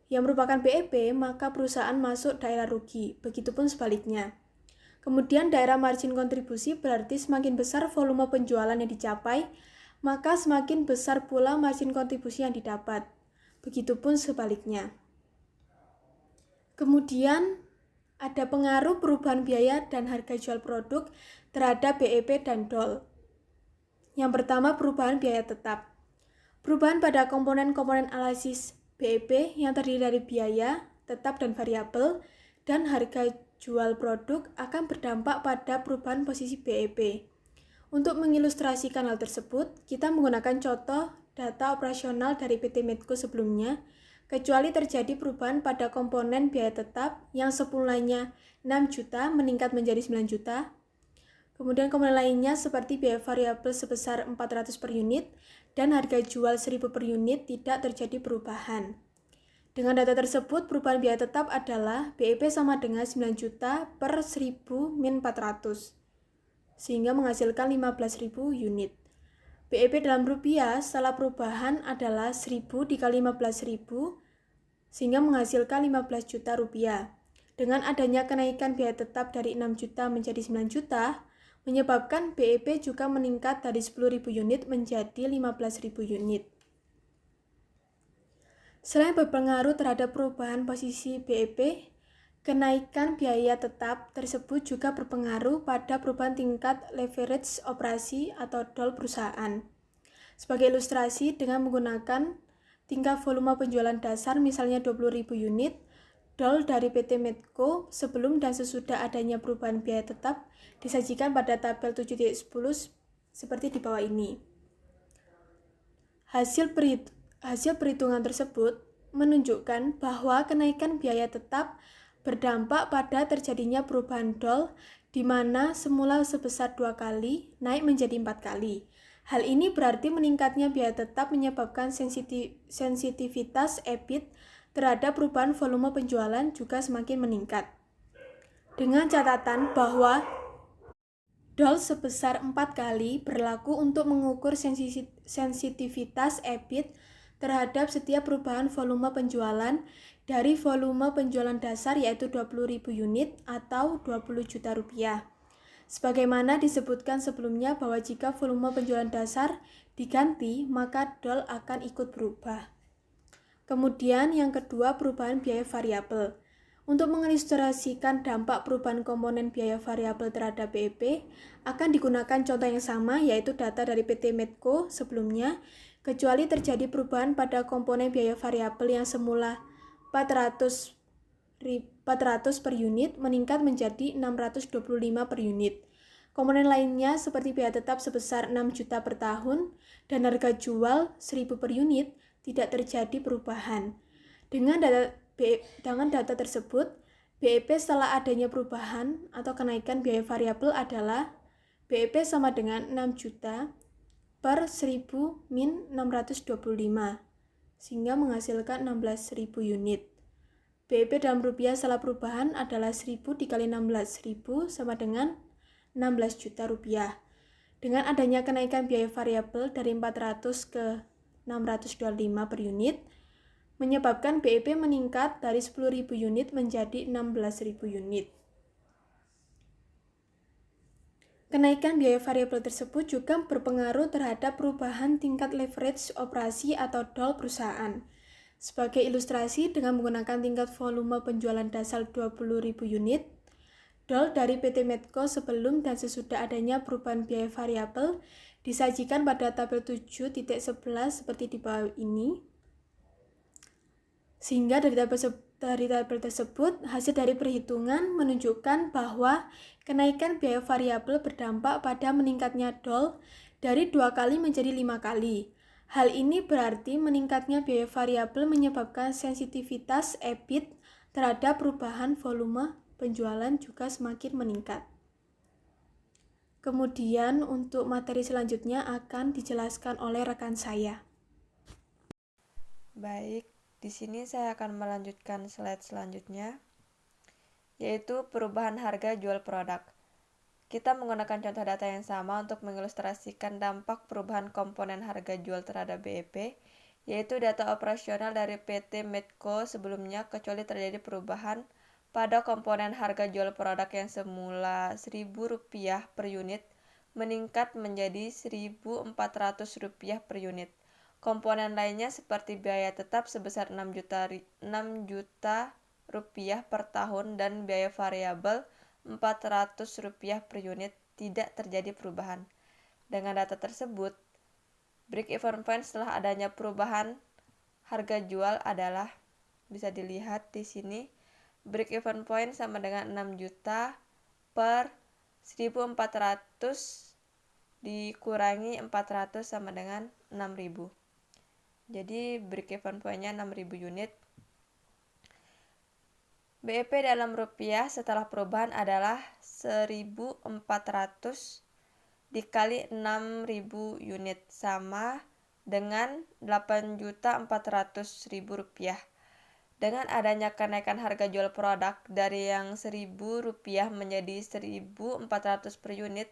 yang merupakan BEP, maka perusahaan masuk daerah rugi, begitupun sebaliknya. Kemudian daerah margin kontribusi berarti semakin besar volume penjualan yang dicapai, maka semakin besar pula margin kontribusi yang didapat, begitupun sebaliknya. Kemudian ada pengaruh perubahan biaya dan harga jual produk terhadap BEP dan DOL. Yang pertama, perubahan biaya tetap. Perubahan pada komponen-komponen analisis BEP yang terdiri dari biaya, tetap dan variabel, dan harga jual produk akan berdampak pada perubahan posisi BEP. Untuk mengilustrasikan hal tersebut, kita menggunakan contoh data operasional dari PT Medco sebelumnya, kecuali terjadi perubahan pada komponen biaya tetap yang semulanya 6 juta meningkat menjadi 9 juta. Kemudian komponen lainnya seperti biaya variabel sebesar 400 per unit dan harga jual 1.000 per unit tidak terjadi perubahan. Dengan data tersebut, perubahan biaya tetap adalah BEP sama dengan 9 juta per 1.000 min 400, sehingga menghasilkan 15.000 unit. BEP dalam rupiah setelah perubahan adalah 1.000 dikali 15.000, sehingga menghasilkan 15 juta rupiah. Dengan adanya kenaikan biaya tetap dari 6 juta menjadi 9 juta, menyebabkan BEP juga meningkat dari 10.000 unit menjadi 15.000 unit. Selain berpengaruh terhadap perubahan posisi BEP, Kenaikan biaya tetap tersebut juga berpengaruh pada perubahan tingkat leverage operasi atau DOL perusahaan. Sebagai ilustrasi, dengan menggunakan tingkat volume penjualan dasar misalnya 20.000 unit, DOL dari PT Medco sebelum dan sesudah adanya perubahan biaya tetap disajikan pada tabel 7.10 seperti di bawah ini. Hasil perhitungan tersebut menunjukkan bahwa kenaikan biaya tetap berdampak pada terjadinya perubahan DOL di mana semula sebesar 2 kali naik menjadi 4 kali. Hal ini berarti meningkatnya biaya tetap menyebabkan sensitivitas EBIT terhadap perubahan volume penjualan juga semakin meningkat. Dengan catatan bahwa DOL sebesar 4 kali berlaku untuk mengukur sensitivitas EBIT terhadap setiap perubahan volume penjualan dari volume penjualan dasar yaitu 20.000 unit atau 20 juta rupiah. Sebagaimana disebutkan sebelumnya bahwa jika volume penjualan dasar diganti, maka DOL akan ikut berubah. Kemudian yang kedua, perubahan biaya variabel. Untuk mengilustrasikan dampak perubahan komponen biaya variabel terhadap BEP, akan digunakan contoh yang sama, yaitu data dari PT Medco sebelumnya, kecuali terjadi perubahan pada komponen biaya variabel yang semula 400 per unit meningkat menjadi 625 per unit. Komponen lainnya seperti biaya tetap sebesar 6 juta per tahun dan harga jual 1000 per unit tidak terjadi perubahan. Dengan data tersebut, BEP setelah adanya perubahan atau kenaikan biaya variabel adalah BEP sama dengan 6 juta per 1000 min 625 sehingga menghasilkan 16.000 unit. BEP dalam rupiah setelah perubahan adalah 1000 dikali 16.000 sama dengan 16 juta rupiah. Dengan adanya kenaikan biaya variabel dari 400 ke 625 per unit, menyebabkan BEP meningkat dari 10.000 unit menjadi 16.000 unit. Kenaikan biaya variabel tersebut juga berpengaruh terhadap perubahan tingkat leverage operasi atau DOL perusahaan. Sebagai ilustrasi, dengan menggunakan tingkat volume penjualan dasar 20.000 unit, DOL dari PT Medco sebelum dan sesudah adanya perubahan biaya variabel disajikan pada tabel 7.11 seperti di bawah ini. Sehingga dari tabel tersebut, hasil dari perhitungan menunjukkan bahwa kenaikan biaya variabel berdampak pada meningkatnya DOL dari 2 kali menjadi 5 kali. Hal ini berarti meningkatnya biaya variabel menyebabkan sensitivitas EBIT terhadap perubahan volume penjualan juga semakin meningkat. Kemudian untuk materi selanjutnya akan dijelaskan oleh rekan saya. Baik, di sini saya akan melanjutkan slide selanjutnya, yaitu perubahan harga jual produk. Kita menggunakan contoh data yang sama untuk mengilustrasikan dampak perubahan komponen harga jual terhadap BEP, yaitu data operasional dari PT Medco sebelumnya kecuali terjadi perubahan pada komponen harga jual produk yang semula Rp1.000 per unit meningkat menjadi Rp1.400 per unit. Komponen lainnya seperti biaya tetap sebesar 6 juta rupiah per tahun dan biaya variabel Rp400 per unit tidak terjadi perubahan. Dengan data tersebut, break-even point setelah adanya perubahan harga jual adalah, bisa dilihat di sini, break-even point sama dengan 6 juta per 1.400 dikurangi 400 sama dengan 6.000. Jadi break-even point-nya 6.000 unit. BEP dalam rupiah setelah perubahan adalah 1.400 dikali 6.000 unit sama dengan 8.400.000 rupiah. Dengan adanya kenaikan harga jual produk dari yang Rp1.000 menjadi 1.400 per unit,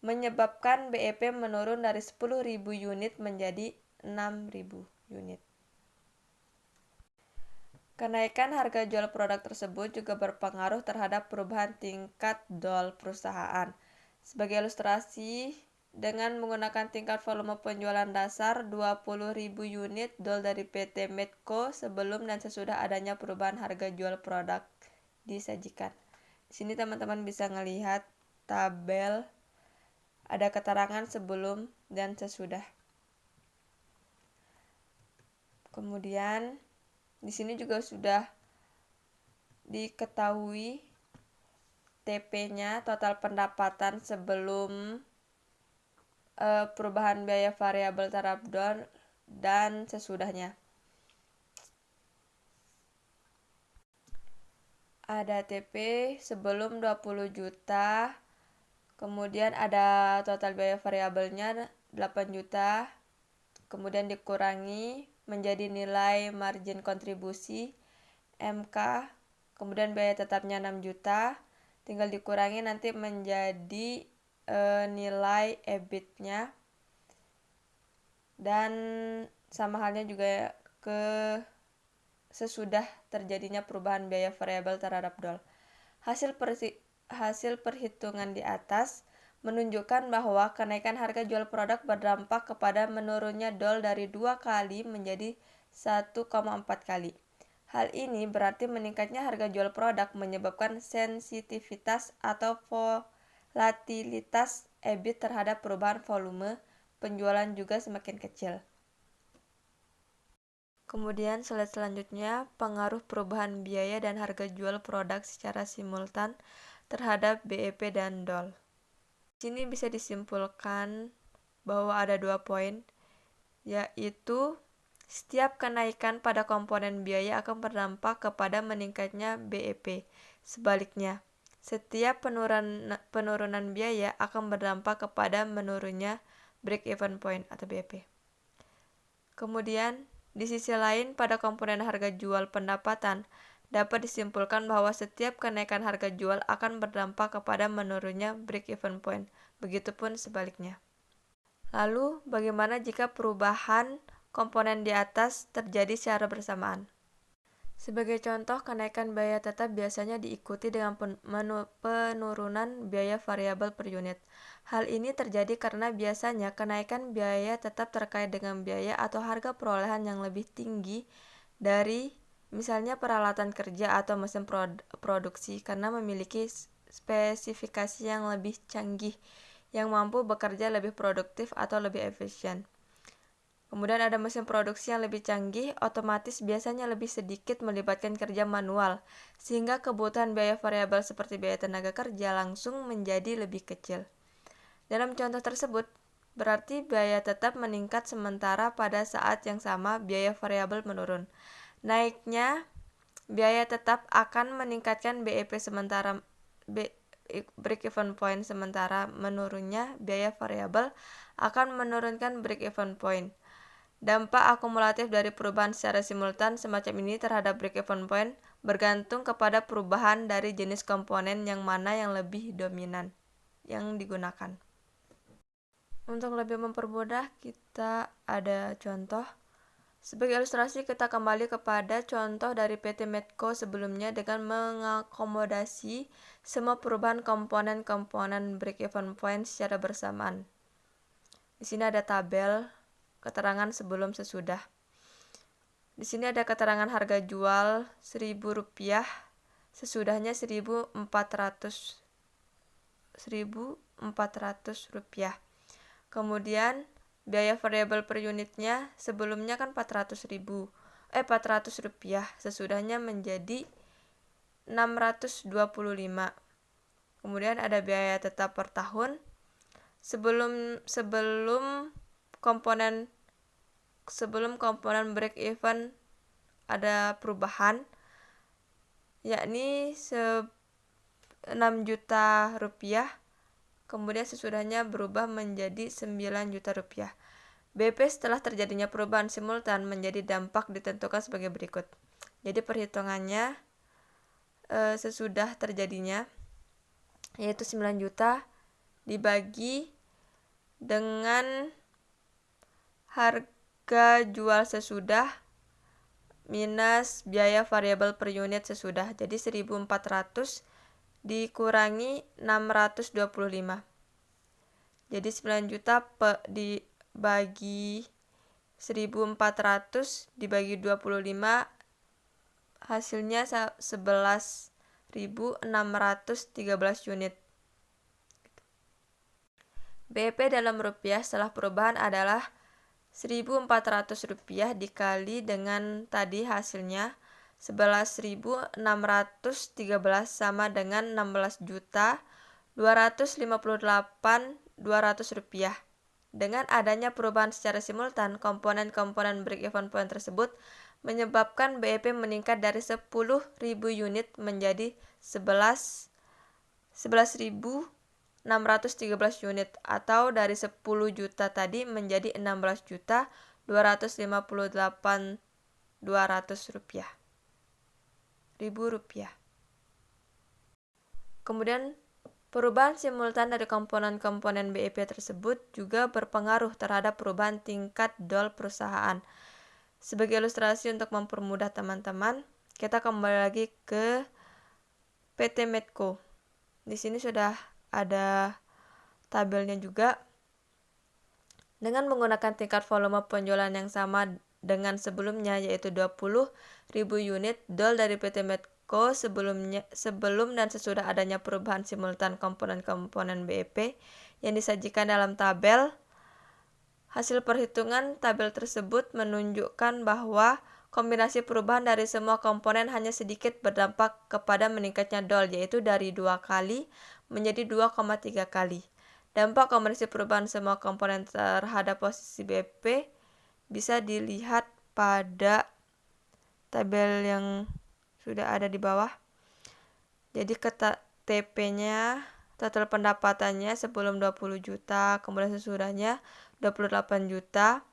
menyebabkan BEP menurun dari 10.000 unit menjadi 6.000 unit. Kenaikan harga jual produk tersebut juga berpengaruh terhadap perubahan tingkat DOL perusahaan. Sebagai ilustrasi, dengan menggunakan tingkat volume penjualan dasar 20.000 unit DOL dari PT Medco sebelum dan sesudah adanya perubahan harga jual produk disajikan. Di sini teman-teman bisa melihat tabel, ada keterangan sebelum dan sesudah. Kemudian di sini juga sudah diketahui TP-nya, total pendapatan sebelum perubahan biaya variabel terhadap DOL dan sesudahnya. Ada TP sebelum 20 juta, kemudian ada total biaya variabelnya 8 juta, kemudian dikurangi menjadi nilai margin kontribusi MK, kemudian biaya tetapnya 6 juta, tinggal dikurangi nanti menjadi nilai EBIT-nya, dan sama halnya juga ke sesudah terjadinya perubahan biaya variabel terhadap DOL. Hasil perhitungan di atas menunjukkan bahwa kenaikan harga jual produk berdampak kepada menurunnya DOL dari 2 kali menjadi 1,4 kali. Hal ini berarti meningkatnya harga jual produk menyebabkan sensitivitas atau volatilitas EBIT terhadap perubahan volume penjualan juga semakin kecil. Kemudian slide selanjutnya, pengaruh perubahan biaya dan harga jual produk secara simultan terhadap BEP dan DOL. Di sini bisa disimpulkan bahwa ada 2 poin, yaitu setiap kenaikan pada komponen biaya akan berdampak kepada meningkatnya BEP. Sebaliknya, setiap penurunan biaya akan berdampak kepada menurunnya break-even point atau BEP. Kemudian, di sisi lain, pada komponen harga jual pendapatan, dapat disimpulkan bahwa setiap kenaikan harga jual akan berdampak kepada menurunnya break-even point. Begitupun sebaliknya. Lalu, bagaimana jika perubahan komponen di atas terjadi secara bersamaan? Sebagai contoh, kenaikan biaya tetap biasanya diikuti dengan penurunan biaya variabel per unit. Hal ini terjadi karena biasanya kenaikan biaya tetap terkait dengan biaya atau harga perolehan yang lebih tinggi dari misalnya peralatan kerja atau mesin produksi karena memiliki spesifikasi yang lebih canggih yang mampu bekerja lebih produktif atau lebih efisien. Kemudian ada mesin produksi yang lebih canggih, otomatis biasanya lebih sedikit melibatkan kerja manual, sehingga kebutuhan biaya variabel seperti biaya tenaga kerja langsung menjadi lebih kecil. Dalam contoh tersebut, berarti biaya tetap meningkat sementara pada saat yang sama biaya variabel menurun. Naiknya biaya tetap akan meningkatkan BEP sementara break-even point, sementara menurunnya biaya variabel akan menurunkan break-even point. Dampak akumulatif dari perubahan secara simultan semacam ini terhadap break-even point bergantung kepada perubahan dari jenis komponen yang mana yang lebih dominan yang digunakan. Untuk lebih mempermudah, kita ada contoh. Sebagai ilustrasi, kita kembali kepada contoh dari PT Medco sebelumnya dengan mengakomodasi semua perubahan komponen-komponen break-even point secara bersamaan. Di sini ada tabel keterangan sebelum sesudah. Di sini ada keterangan harga jual Rp1.000, sesudahnya Rp1.400. Kemudian biaya variabel per unitnya sebelumnya kan Rp400, sesudahnya menjadi Rp625. Kemudian ada biaya tetap per tahun. Sebelum komponen break even ada perubahan, yakni Rp6 juta, kemudian sesudahnya berubah menjadi Rp9 juta. BEP setelah terjadinya perubahan simultan menjadi dampak ditentukan sebagai berikut. Jadi perhitungannya sesudah terjadinya yaitu 9 juta dibagi dengan harga jual sesudah minus biaya variabel per unit sesudah. Jadi 1.400 dikurangi 625. Jadi 9 juta dibagi 1.400 dibagi 25, hasilnya 11 unit. BEP dalam rupiah setelah perubahan adalah Rp1.400 dikali dengan tadi hasilnya 11.613 sama dengan 16.258.200 rupiah. Dengan adanya perubahan secara simultan, komponen-komponen break-even point tersebut menyebabkan BEP meningkat dari 10.000 unit menjadi 11.613 unit, atau dari 10 juta tadi menjadi 16.258.200 rupiah. Kemudian perubahan simultan dari komponen-komponen BEP tersebut juga berpengaruh terhadap perubahan tingkat DOL perusahaan. Sebagai ilustrasi untuk mempermudah teman-teman, kita kembali lagi ke PT Medco. Di sini sudah ada tabelnya juga. Dengan menggunakan tingkat volume penjualan yang sama dengan sebelumnya, yaitu 20.000 unit, DOL dari PT Medco sebelum dan sesudah adanya perubahan simultan komponen-komponen BEP yang disajikan dalam tabel. Hasil perhitungan tabel tersebut menunjukkan bahwa kombinasi perubahan dari semua komponen hanya sedikit berdampak kepada meningkatnya DOL, yaitu dari 2 kali menjadi 2,3 kali. Dampak kombinasi perubahan semua komponen terhadap posisi BEP bisa dilihat pada tabel yang sudah ada di bawah. Jadi TP-nya, total pendapatannya sebelum 20 juta, kemudian sesudahnya 28 juta,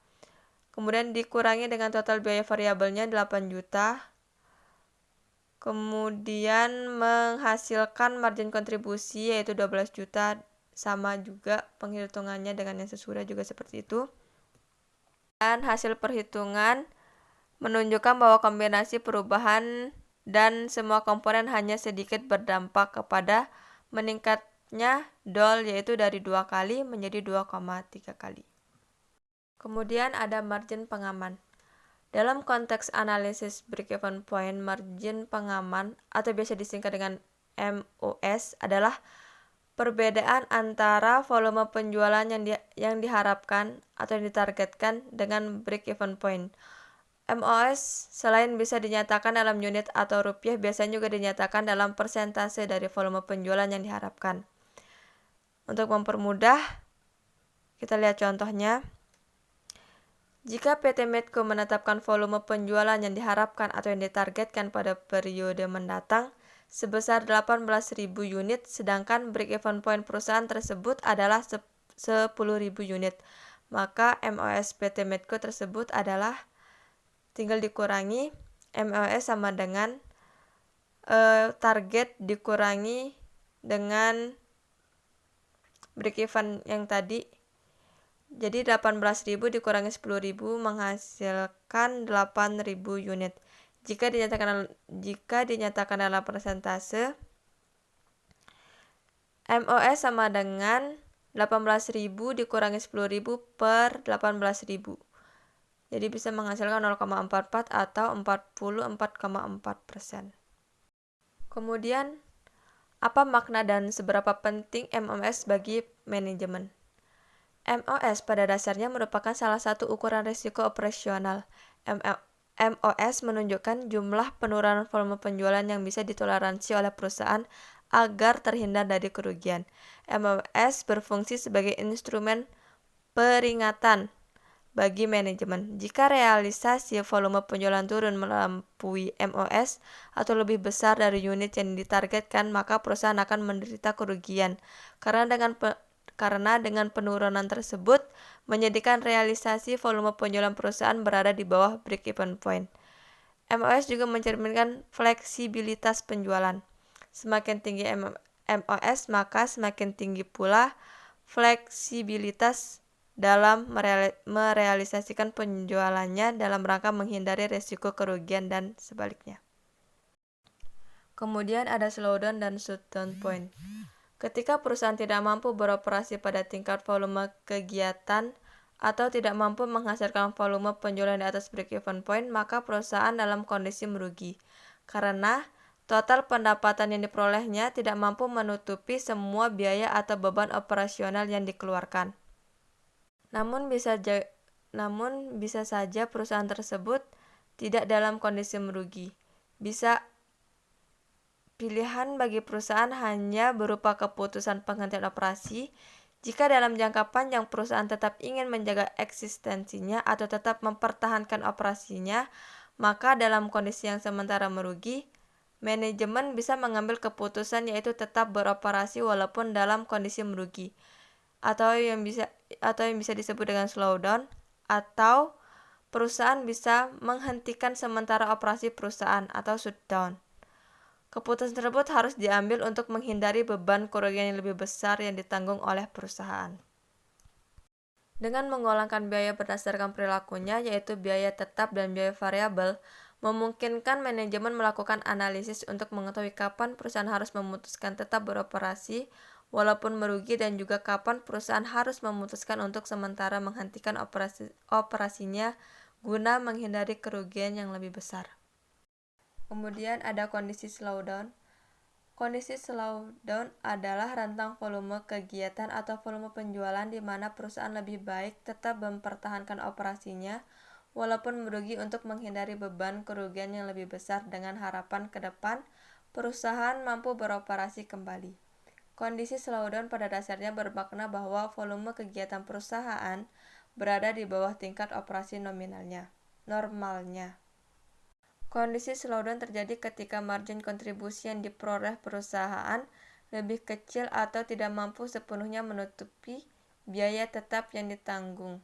kemudian dikurangi dengan total biaya variabelnya 8 juta, kemudian menghasilkan margin kontribusi yaitu 12 juta, sama juga penghitungannya dengan yang sesudah juga seperti itu. Dan hasil perhitungan menunjukkan bahwa kombinasi perubahan dan semua komponen hanya sedikit berdampak kepada meningkatnya DOL, yaitu dari 2 kali menjadi 2,3 kali. Kemudian ada margin pengaman. Dalam konteks analisis break-even point, margin pengaman atau biasa disingkat dengan MOS adalah perbedaan antara volume penjualan yang diharapkan atau yang ditargetkan dengan break-even point. MOS selain bisa dinyatakan dalam unit atau rupiah, biasanya juga dinyatakan dalam persentase dari volume penjualan yang diharapkan. Untuk mempermudah, kita lihat contohnya. Jika PT Medco menetapkan volume penjualan yang diharapkan atau yang ditargetkan pada periode mendatang sebesar 18.000 unit, sedangkan break-even point perusahaan tersebut adalah 10.000 unit, maka MOS PT Medco tersebut adalah tinggal dikurangi MOS sama dengan target dikurangi dengan break-even yang tadi. Jadi 18.000 dikurangi 10.000 menghasilkan 8.000 unit. Jika dinyatakan dalam persentase, MOS sama dengan 18.000 dikurangi 10.000 per 18.000. Jadi bisa menghasilkan 0,44 atau 44,4%. Kemudian, apa makna dan seberapa penting MOS bagi manajemen? MOS pada dasarnya merupakan salah satu ukuran risiko operasional. MOS menunjukkan jumlah penurunan volume penjualan yang bisa ditoleransi oleh perusahaan agar terhindar dari kerugian. MOS berfungsi sebagai instrumen peringatan bagi manajemen. Jika realisasi volume penjualan turun melampaui MOS atau lebih besar dari unit yang ditargetkan, maka perusahaan akan menderita kerugian. Karena dengan penurunan tersebut menjadikan realisasi volume penjualan perusahaan berada di bawah break-even point. MOS juga mencerminkan fleksibilitas penjualan. Semakin tinggi MOS, maka semakin tinggi pula fleksibilitas dalam merealisasikan penjualannya dalam rangka menghindari risiko kerugian dan sebaliknya. Kemudian ada slowdown dan shutdown point. Ketika perusahaan tidak mampu beroperasi pada tingkat volume kegiatan atau tidak mampu menghasilkan volume penjualan di atas break-even point, maka perusahaan dalam kondisi merugi. Karena total pendapatan yang diperolehnya tidak mampu menutupi semua biaya atau beban operasional yang dikeluarkan. Namun bisa saja perusahaan tersebut tidak dalam kondisi merugi. Pilihan bagi perusahaan hanya berupa keputusan penghentian operasi jika dalam jangka panjang perusahaan tetap ingin menjaga eksistensinya atau tetap mempertahankan operasinya, maka dalam kondisi yang sementara merugi, manajemen bisa mengambil keputusan yaitu tetap beroperasi walaupun dalam kondisi merugi, atau yang bisa disebut dengan slowdown, atau perusahaan bisa menghentikan sementara operasi perusahaan atau shutdown. Keputusan tersebut harus diambil untuk menghindari beban kerugian yang lebih besar yang ditanggung oleh perusahaan. Dengan menggolongkan biaya berdasarkan perilakunya, yaitu biaya tetap dan biaya variabel, memungkinkan manajemen melakukan analisis untuk mengetahui kapan perusahaan harus memutuskan tetap beroperasi walaupun merugi dan juga kapan perusahaan harus memutuskan untuk sementara menghentikan operasinya guna menghindari kerugian yang lebih besar. Kemudian ada kondisi slowdown. Kondisi slowdown adalah rentang volume kegiatan atau volume penjualan di mana perusahaan lebih baik tetap mempertahankan operasinya walaupun merugi untuk menghindari beban kerugian yang lebih besar dengan harapan ke depan perusahaan mampu beroperasi kembali. Kondisi slowdown pada dasarnya bermakna bahwa volume kegiatan perusahaan berada di bawah tingkat operasi normalnya. Kondisi slowdown terjadi ketika margin kontribusi yang diperoleh perusahaan lebih kecil atau tidak mampu sepenuhnya menutupi biaya tetap yang ditanggung.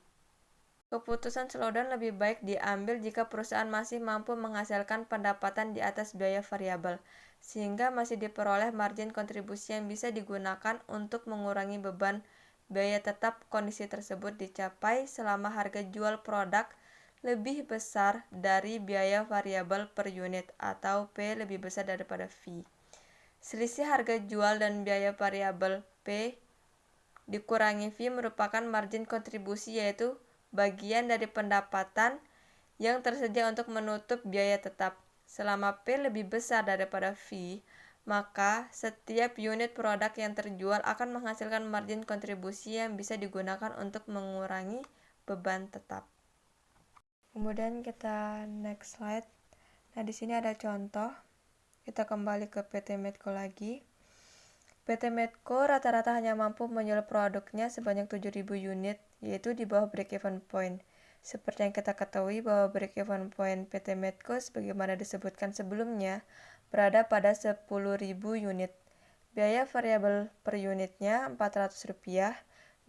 Keputusan slowdown lebih baik diambil jika perusahaan masih mampu menghasilkan pendapatan di atas biaya variabel, sehingga masih diperoleh margin kontribusi yang bisa digunakan untuk mengurangi beban biaya tetap. Kondisi tersebut dicapai selama harga jual produk lebih besar dari biaya variabel per unit atau P lebih besar daripada V. Selisih harga jual dan biaya variabel P dikurangi V merupakan margin kontribusi, yaitu bagian dari pendapatan yang tersedia untuk menutup biaya tetap. Selama P lebih besar daripada V, maka setiap unit produk yang terjual akan menghasilkan margin kontribusi yang bisa digunakan untuk mengurangi beban tetap. Kemudian kita next slide. Nah, di sini ada contoh. Kita kembali ke PT Medco lagi. PT Medco rata-rata hanya mampu menjual produknya sebanyak 7.000 unit, yaitu di bawah break-even point. Seperti yang kita ketahui bahwa break-even point PT Medco sebagaimana disebutkan sebelumnya berada pada 10.000 unit. Biaya variabel per unitnya Rp400,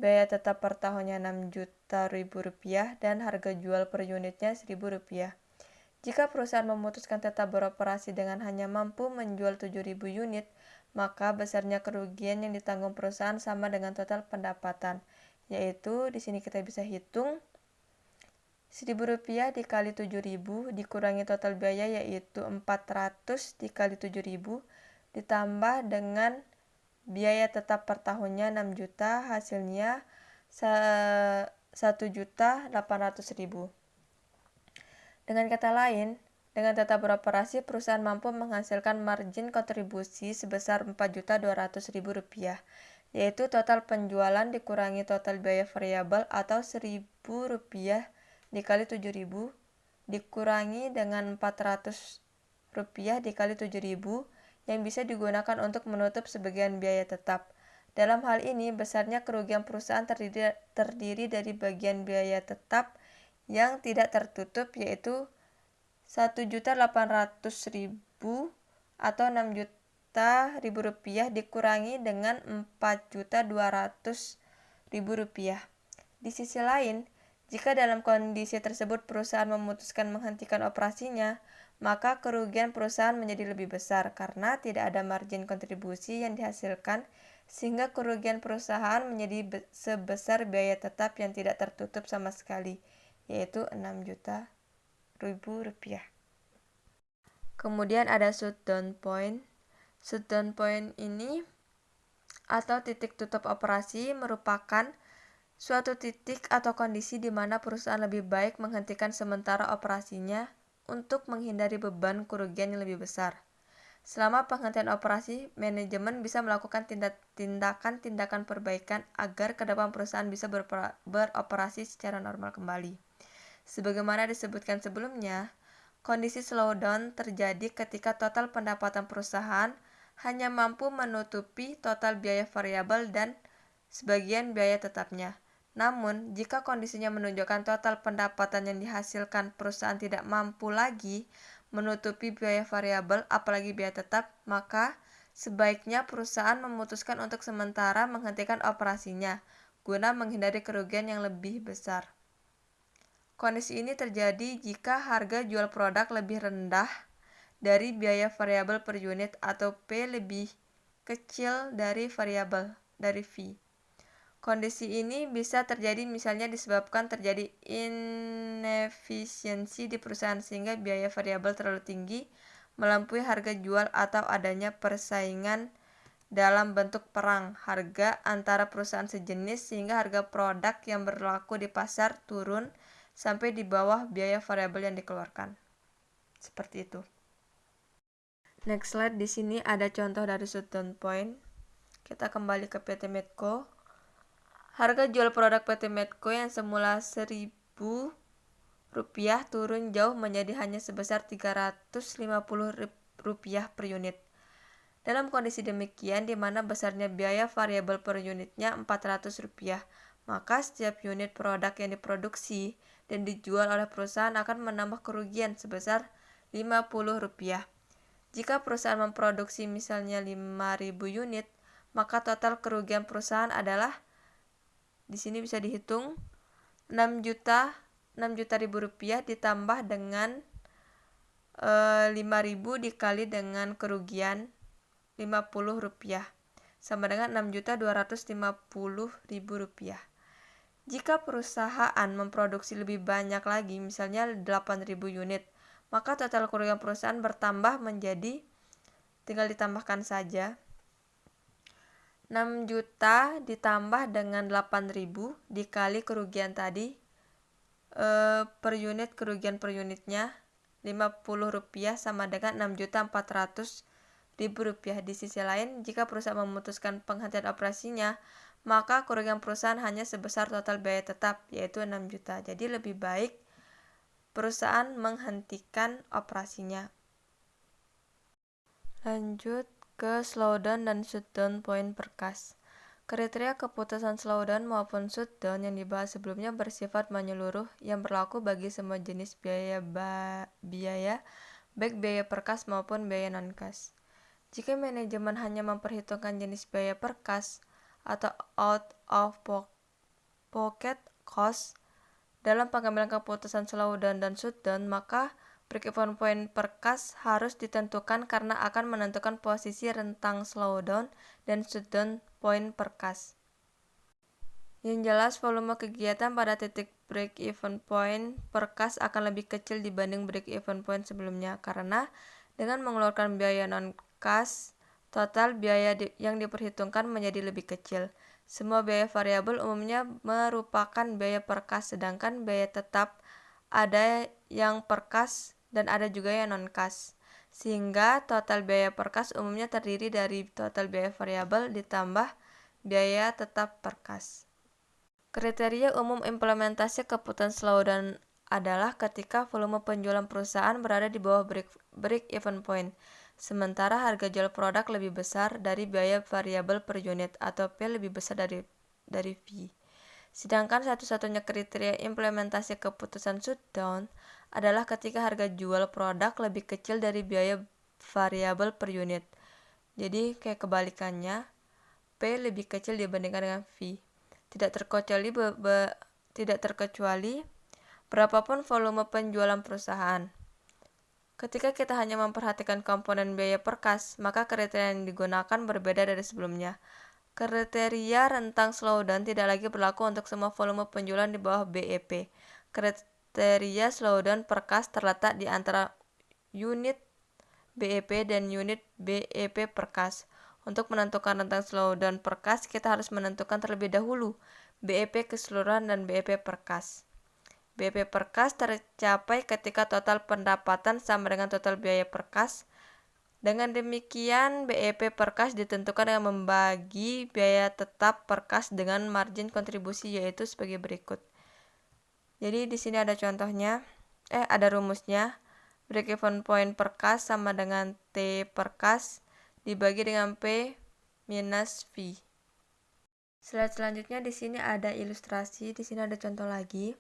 biaya tetap per tahunnya Rp6.000.000 dan harga jual per unitnya Rp1.000. Jika perusahaan memutuskan tetap beroperasi dengan hanya mampu menjual 7.000 unit, maka besarnya kerugian yang ditanggung perusahaan sama dengan total pendapatan, yaitu di sini kita bisa hitung Rp1.000 dikali 7.000 dikurangi total biaya yaitu 400 dikali 7.000 ditambah dengan biaya tetap per tahunnya 6 juta, hasilnya 1.800.000. Dengan kata lain, dengan tetap beroperasi, perusahaan mampu menghasilkan margin kontribusi sebesar Rp4.200.000, yaitu total penjualan dikurangi total biaya variabel atau Rp1.000 dikali 7.000 dikurangi dengan Rp400 dikali 7.000 yang bisa digunakan untuk menutup sebagian biaya tetap. Dalam hal ini, besarnya kerugian perusahaan terdiri dari bagian biaya tetap yang tidak tertutup, yaitu Rp1.800.000 atau Rp6.000.000 dikurangi dengan Rp4.200.000. Di sisi lain, jika dalam kondisi tersebut perusahaan memutuskan menghentikan operasinya, maka kerugian perusahaan menjadi lebih besar karena tidak ada margin kontribusi yang dihasilkan, sehingga kerugian perusahaan menjadi sebesar biaya tetap yang tidak tertutup sama sekali, yaitu Rp6.000.000. Kemudian ada shutdown point. Shutdown point ini atau titik tutup operasi merupakan suatu titik atau kondisi di mana perusahaan lebih baik menghentikan sementara operasinya untuk menghindari beban kerugian yang lebih besar. Selama penghentian operasi, manajemen bisa melakukan tindakan-tindakan perbaikan agar ke depan perusahaan bisa beroperasi secara normal kembali. Sebagaimana disebutkan sebelumnya, kondisi slowdown terjadi ketika total pendapatan perusahaan hanya mampu menutupi total biaya variabel dan sebagian biaya tetapnya. Namun, jika kondisinya menunjukkan total pendapatan yang dihasilkan perusahaan tidak mampu lagi menutupi biaya variabel apalagi biaya tetap, maka sebaiknya perusahaan memutuskan untuk sementara menghentikan operasinya guna menghindari kerugian yang lebih besar. Kondisi ini terjadi jika harga jual produk lebih rendah dari biaya variabel per unit atau P lebih kecil dari V. Kondisi ini bisa terjadi misalnya disebabkan terjadi inefisiensi di perusahaan sehingga biaya variabel terlalu tinggi melampaui harga jual atau adanya persaingan dalam bentuk perang harga antara perusahaan sejenis sehingga harga produk yang berlaku di pasar turun sampai di bawah biaya variabel yang dikeluarkan. Seperti itu. Next slide, di sini ada contoh dari shutdown point. Kita kembali ke PT Medco. Harga jual produk PT Medco yang semula Rp1.000 turun jauh menjadi hanya sebesar Rp350 per unit. Dalam kondisi demikian, di mana besarnya biaya variabel per unitnya Rp400, maka setiap unit produk yang diproduksi dan dijual oleh perusahaan akan menambah kerugian sebesar Rp50. Jika perusahaan memproduksi misalnya 5.000 unit, maka total kerugian perusahaan adalah, di sini bisa dihitung, Rp6.000.000 ditambah dengan 5.000 dikali dengan kerugian Rp50 sama dengan Rp6.250.000. Jika perusahaan memproduksi lebih banyak lagi, misalnya 8.000 unit, maka total kerugian perusahaan bertambah menjadi, tinggal ditambahkan saja, 6 juta ditambah dengan 8.000 dikali kerugian tadi, per unit kerugian per unitnya Rp50 sama dengan Rp6.400.000. Di sisi lain, jika perusahaan memutuskan penghentian operasinya, maka kerugian perusahaan hanya sebesar total biaya tetap, yaitu 6 juta. Jadi lebih baik perusahaan menghentikan operasinya. Lanjut ke slowdown dan shutdown point perkas. Kriteria keputusan slowdown maupun shutdown yang dibahas sebelumnya bersifat menyeluruh yang berlaku bagi semua jenis biaya baik biaya perkas maupun biaya non-kas. Jika manajemen hanya memperhitungkan jenis biaya perkas atau out of pocket cost dalam pengambilan keputusan slowdown dan shutdown, maka break-even point perkas harus ditentukan karena akan menentukan posisi rentang slowdown dan shutdown point perkas. Yang jelas, volume kegiatan pada titik break-even point perkas akan lebih kecil dibanding break-even point sebelumnya, karena dengan mengeluarkan biaya non-kas, total biaya yang diperhitungkan menjadi lebih kecil. Semua biaya variabel umumnya merupakan biaya perkas, sedangkan biaya tetap ada yang perkas dan ada juga yang non-kas. Sehingga total biaya perkas umumnya terdiri dari total biaya variabel ditambah biaya tetap perkas. Kriteria umum implementasi keputusan slowdown adalah ketika volume penjualan perusahaan berada di bawah break-even point, sementara harga jual produk lebih besar dari biaya variabel per unit atau P lebih besar dari V. Sedangkan satu-satunya kriteria implementasi keputusan shutdown adalah ketika harga jual produk lebih kecil dari biaya variabel per unit. Jadi kayak kebalikannya, P lebih kecil dibandingkan dengan V. Tidak terkecuali berapapun volume penjualan perusahaan. Ketika kita hanya memperhatikan komponen biaya perkas, maka kriteria yang digunakan berbeda dari sebelumnya. Kriteria rentang slowdown tidak lagi berlaku untuk semua volume penjualan di bawah BEP. Kriteria slowdown perkas terletak di antara unit BEP dan unit BEP perkas. Untuk menentukan rentang slowdown perkas, kita harus menentukan terlebih dahulu BEP keseluruhan dan BEP perkas. BEP perkas tercapai ketika total pendapatan sama dengan total biaya perkas Dengan demikian, BEP per kas ditentukan dengan membagi biaya tetap per kas dengan margin kontribusi, yaitu sebagai berikut. Jadi di sini ada contohnya, ada rumusnya. Break even point per kas sama dengan T per kas dibagi dengan P minus V. Slide selanjutnya di sini ada ilustrasi, di sini ada contoh lagi.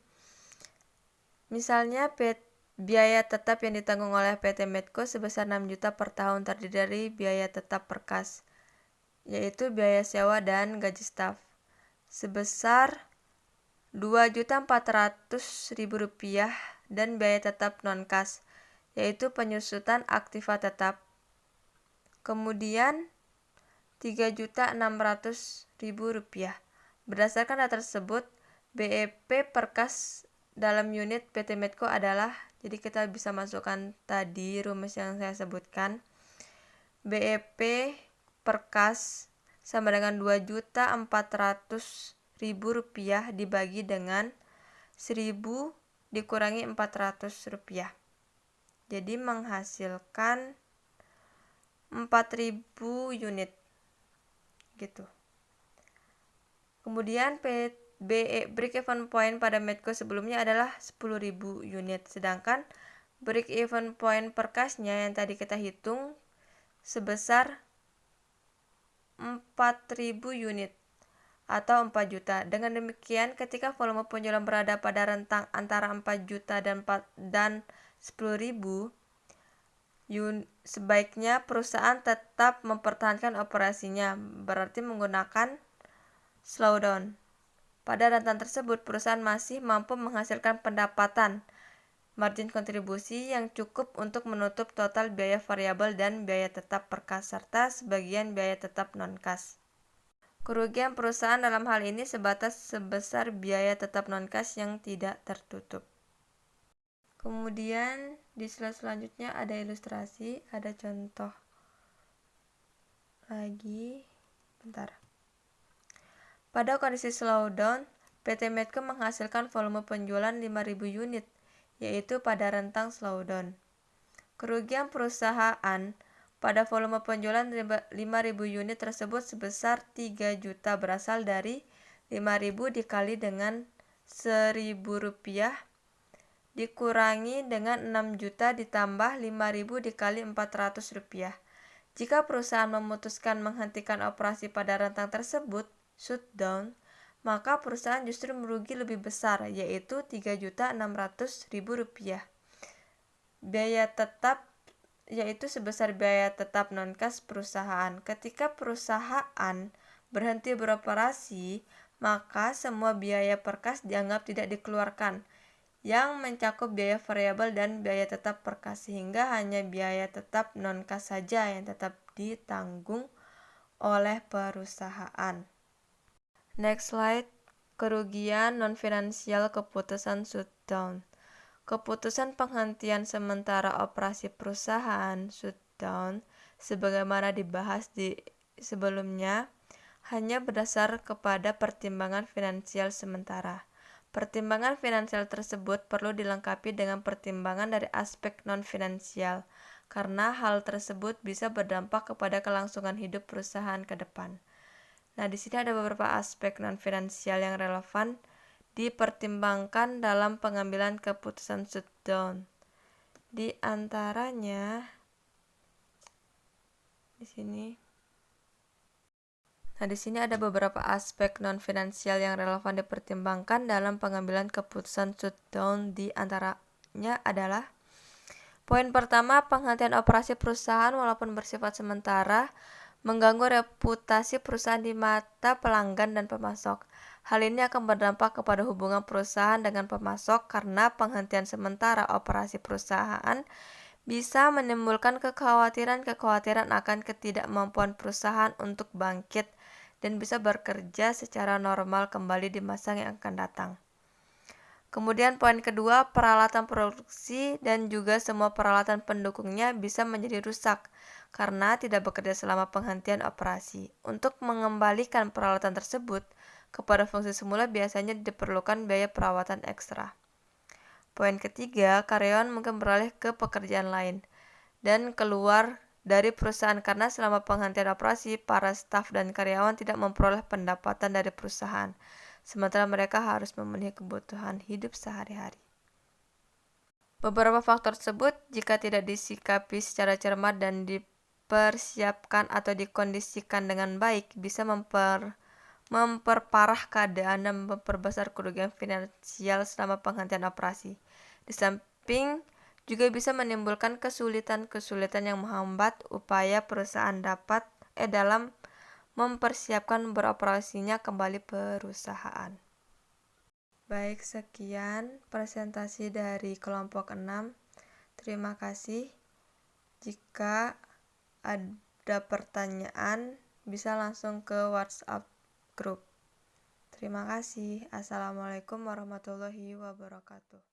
Misalnya biaya tetap yang ditanggung oleh PT Medco sebesar 6 juta per tahun terdiri dari biaya tetap per kas, yaitu biaya sewa dan gaji staf, sebesar Rp2.400.000 dan biaya tetap non-kas, yaitu penyusutan aktiva tetap. Kemudian Rp3.600.000. Berdasarkan data tersebut, BEP per kas dalam unit PT Medco adalah, jadi kita bisa masukkan tadi rumus yang saya sebutkan. BEP per kas sama dengan Rp2.400.000 dibagi dengan 1.000 dikurangi Rp400. Jadi menghasilkan 4.000 unit. Gitu. Kemudian break even point pada Medco sebelumnya adalah 10.000 unit, sedangkan break even point per kasnya yang tadi kita hitung sebesar 4.000 unit atau 4 juta. Dengan demikian, ketika volume penjualan berada pada rentang antara 4 juta dan 10.000, sebaiknya perusahaan tetap mempertahankan operasinya, berarti menggunakan slowdown. Pada rentan tersebut, perusahaan masih mampu menghasilkan pendapatan margin kontribusi yang cukup untuk menutup total biaya variabel dan biaya tetap per kas serta sebagian biaya tetap non-kas. Kerugian perusahaan dalam hal ini sebesar biaya tetap non-kas yang tidak tertutup. Kemudian di slide selanjutnya ada ilustrasi, ada contoh lagi. Pada kondisi slowdown, PT Medco menghasilkan volume penjualan 5.000 unit, yaitu pada rentang slowdown. Kerugian perusahaan pada volume penjualan 5.000 unit tersebut sebesar 3 juta berasal dari 5.000 dikali dengan Rp1.000 dikurangi dengan 6 juta ditambah 5.000 dikali Rp400. Jika perusahaan memutuskan menghentikan operasi pada rentang tersebut, shutdown, maka perusahaan justru merugi lebih besar, yaitu Rp3.600.000. Biaya tetap yaitu sebesar biaya tetap non-kas perusahaan. Ketika perusahaan berhenti beroperasi, maka semua biaya per kas dianggap tidak dikeluarkan, yang mencakup biaya variabel dan biaya tetap per kas, sehingga hanya biaya tetap non-kas saja yang tetap ditanggung oleh perusahaan. Next slide, kerugian non-finansial keputusan shutdown. Keputusan penghentian sementara operasi perusahaan shutdown sebagaimana dibahas di sebelumnya hanya berdasar kepada pertimbangan finansial sementara. Pertimbangan finansial tersebut perlu dilengkapi dengan pertimbangan dari aspek non-finansial, karena hal tersebut bisa berdampak kepada kelangsungan hidup perusahaan ke depan. Nah, di sini ada beberapa aspek non-finansial yang relevan dipertimbangkan dalam pengambilan keputusan shutdown. Di antaranya di sini. Nah, di sini ada beberapa aspek non-finansial yang relevan dipertimbangkan dalam pengambilan keputusan shutdown. Di antaranya adalah poin pertama, penghentian operasi perusahaan walaupun bersifat sementara mengganggu reputasi perusahaan di mata pelanggan dan pemasok. Hal ini akan berdampak kepada hubungan perusahaan dengan pemasok karena penghentian sementara operasi perusahaan bisa menimbulkan kekhawatiran akan ketidakmampuan perusahaan untuk bangkit dan bisa bekerja secara normal kembali di masa yang akan datang. Kemudian poin kedua, peralatan produksi dan juga semua peralatan pendukungnya bisa menjadi rusak karena tidak bekerja selama penghentian operasi. Untuk mengembalikan peralatan tersebut kepada fungsi semula biasanya diperlukan biaya perawatan ekstra. Poin ketiga, karyawan mungkin beralih ke pekerjaan lain dan keluar dari perusahaan karena selama penghentian operasi, para staf dan karyawan tidak memperoleh pendapatan dari perusahaan, sementara mereka harus memenuhi kebutuhan hidup sehari-hari. Beberapa faktor tersebut, jika tidak disikapi secara cermat dan dipersiapkan atau dikondisikan dengan baik, bisa memperparah keadaan dan memperbesar kerugian finansial selama penghentian operasi. Di samping juga bisa menimbulkan kesulitan-kesulitan yang menghambat upaya perusahaan dalam mempersiapkan beroperasinya kembali perusahaan. Baik, sekian presentasi dari kelompok 6. Terima kasih. Jika ada pertanyaan, bisa langsung ke WhatsApp grup. Terima kasih. Assalamualaikum warahmatullahi wabarakatuh.